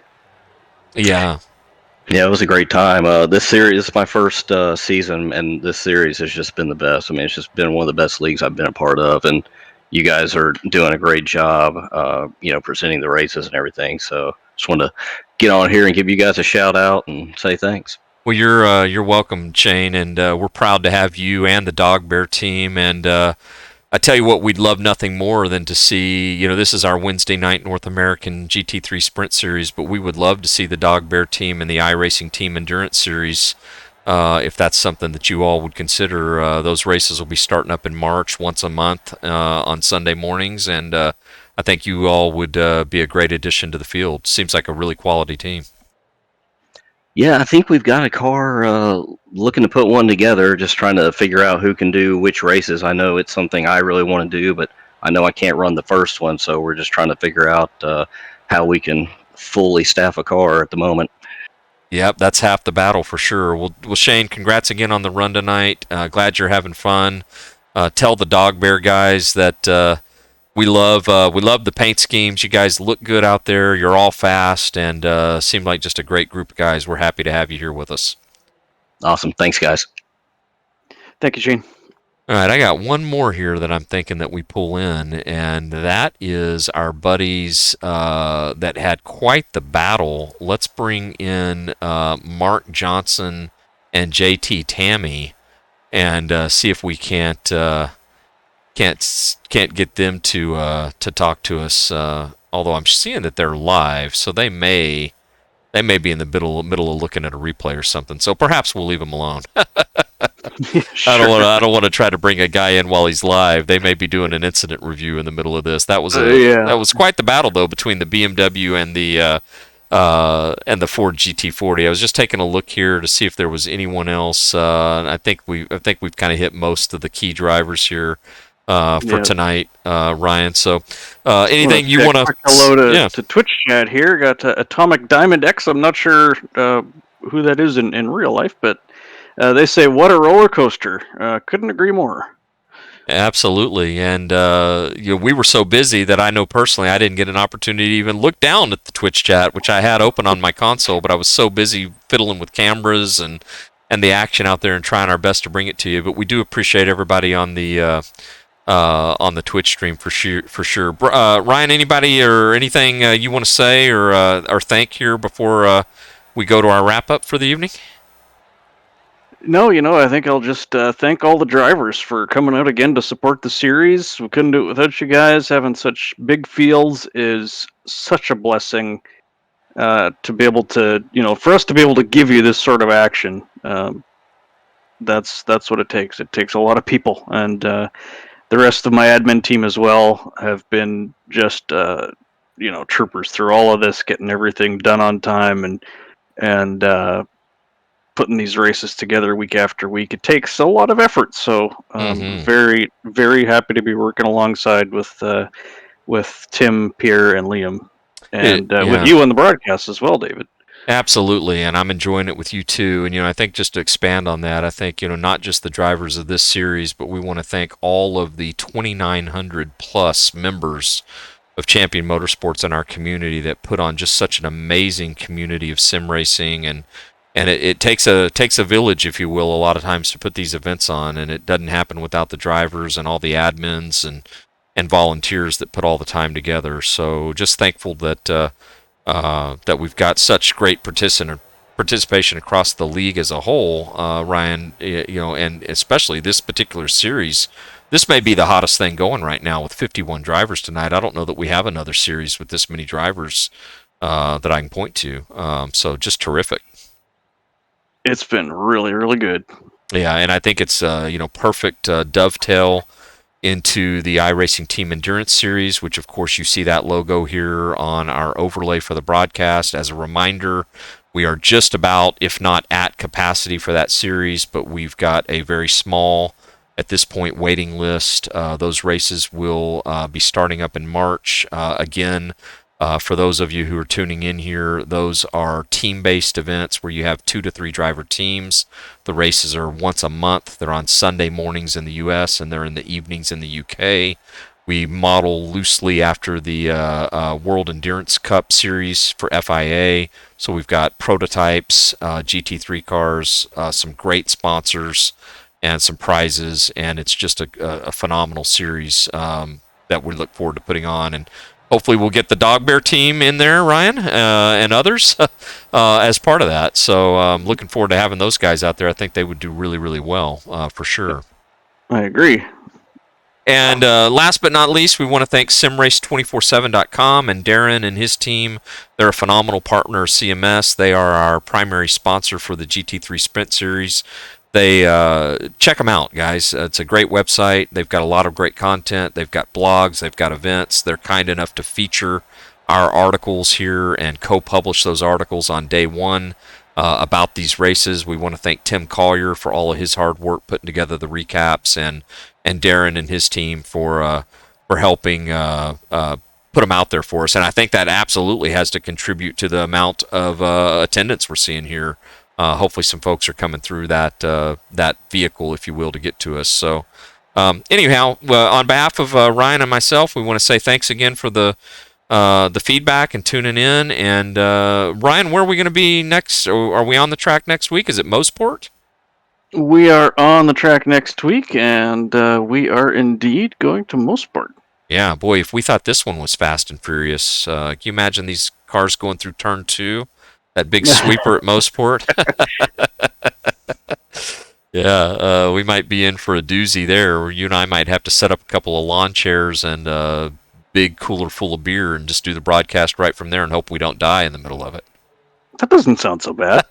Yeah. Yeah, it was a great time. This series is my first season, and this series has just been the best. I mean, it's just been one of the best leagues I've been a part of, and you guys are doing a great job, presenting the races and everything. So just wanted to get on here and give you guys a shout out and say thanks. Well, you're welcome, Shane, and we're proud to have you and the Dog Bear team. And I tell you what, we'd love nothing more than to see. This is our Wednesday night North American GT3 Sprint Series, but we would love to see the Dog Bear team and the iRacing Team Endurance Series. If that's something that you all would consider, those races will be starting up in March, once a month on Sunday mornings, and I think you all would be a great addition to the field. Seems like a really quality team. Yeah, I think we've got a car looking to put one together, just trying to figure out who can do which races. I know it's something I really want to do, but I know I can't run the first one, so we're just trying to figure out how we can fully staff a car at the moment. Yep, that's half the battle for sure. Well, Shane, congrats again on the run tonight. Glad you're having fun. Tell the Dog Bear guys that we love the paint schemes. You guys look good out there. You're all fast, and seem like just a great group of guys. We're happy to have you here with us. Awesome. Thanks, guys. Thank you, Shane. All right, I got one more here that I'm thinking that we pull in, and that is our buddies that had quite the battle. Let's bring in Mark Johnson and JT Tammy, and see if we can't get them to talk to us. Although I'm seeing that they're live, so they may be in the middle of looking at a replay or something. So perhaps we'll leave them alone. Sure. I don't want to try to bring a guy in while he's live. They may be doing an incident review in the middle of this. That was that was quite the battle though between the BMW and the Ford GT40. I was just taking a look here to see if there was anyone else. I think we've kind of hit most of the key drivers here for tonight, Ryan. So anything you want to? Hello to Twitch chat here. Got Atomic Diamond X. I'm not sure who that is in real life, but they say what a roller coaster. Couldn't agree more. Absolutely, and we were so busy that I know personally I didn't get an opportunity to even look down at the Twitch chat, which I had open on my console, but I was so busy fiddling with cameras and the action out there and trying our best to bring it to you. But we do appreciate everybody on the Twitch stream for sure. Ryan, anybody or anything you want to say or thank here before we go to our wrap up for the evening? No, I think I'll just thank all the drivers for coming out again to support the series. We couldn't do it without you guys. Having such big fields is such a blessing to be able to, for us to be able to give you this sort of action. That's what it takes. It takes a lot of people, and the rest of my admin team as well have been just, troopers through all of this, getting everything done on time and putting these races together week after week. It takes a lot of effort, so very, very happy to be working alongside with Tim, Pierre, and Liam, and with you on the broadcast as well, David. Absolutely, and I'm enjoying it with you too. And I think just to expand on that, I think not just the drivers of this series, but we want to thank all of the 2,900 plus members of Champion Motorsports in our community that put on just such an amazing community of sim racing, and it takes a village, if you will, a lot of times to put these events on, and it doesn't happen without the drivers and all the admins and volunteers that put all the time together. So just thankful that that we've got such great participation across the league as a whole, Ryan. And especially this particular series. This may be the hottest thing going right now with 51 drivers tonight. I don't know that we have another series with this many drivers that I can point to. So just terrific. It's been really, really good. Yeah, and I think it's perfect dovetail into the iRacing Team Endurance Series, which of course you see that logo here on our overlay for the broadcast. As a reminder, we are just about, if not at capacity for that series, but we've got a very small, at this point, waiting list. Those races will be starting up in March. Again, for those of you who are tuning in here, those are team-based events where you have 2 to 3 driver teams. The races are once a month. They're on Sunday mornings in the U.S. and they're in the evenings in the U.K. We model loosely after the World Endurance Cup Series for FIA. So we've got prototypes, GT3 cars, some great sponsors, and some prizes. And it's just a phenomenal series that we look forward to putting on. And hopefully we'll get the Dog Bear team in there, Ryan, and others as part of that. So I'm looking forward to having those guys out there. I think they would do really, really well for sure. I agree. And last but not least, we want to thank simrace247.com and Darren and his team. They're a phenomenal partner of CMS. They are our primary sponsor for the GT3 Sprint Series. They check them out, guys. It's a great website. They've got a lot of great content. They've got blogs. They've got events. They're kind enough to feature our articles here and co-publish those articles on day one about these races. We want to thank Tim Collier for all of his hard work putting together the recaps, and Darren and his team for helping put them out there for us. And I think that absolutely has to contribute to the amount of attendance we're seeing here. Hopefully some folks are coming through that vehicle, if you will, to get to us. So anyhow, on behalf of Ryan and myself, we want to say thanks again for the feedback and tuning in. And Ryan, where are we going to be next? Are we on the track next week? Is it Mosport? We are on the track next week, and we are indeed going to Mosport. Yeah, boy, if we thought this one was fast and furious, can you imagine these cars going through turn 2? That big sweeper at Mosport? Yeah, we might be in for a doozy there, where you and I might have to set up a couple of lawn chairs and a big cooler full of beer and just do the broadcast right from there and hope we don't die in the middle of it. That doesn't sound so bad.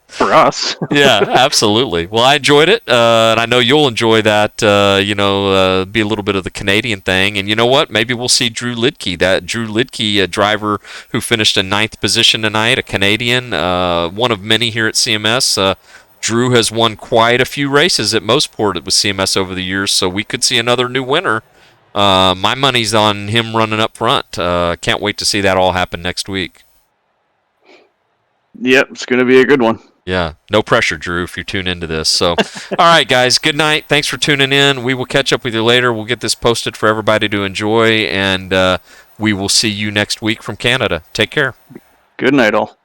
For us. Yeah, absolutely. Well, I enjoyed it, and I know you'll enjoy that, be a little bit of the Canadian thing. And you know what? Maybe we'll see Drew Lidke, a driver who finished in 9th position tonight, a Canadian, one of many here at CMS. Drew has won quite a few races at Mosport with CMS over the years, so we could see another new winner. My money's on him running up front. Can't wait to see that all happen next week. Yep, it's going to be a good one. Yeah, no pressure, Drew, if you tune into this. So, all right, guys, good night. Thanks for tuning in. We will catch up with you later. We'll get this posted for everybody to enjoy, and we will see you next week from Canada. Take care. Good night, all.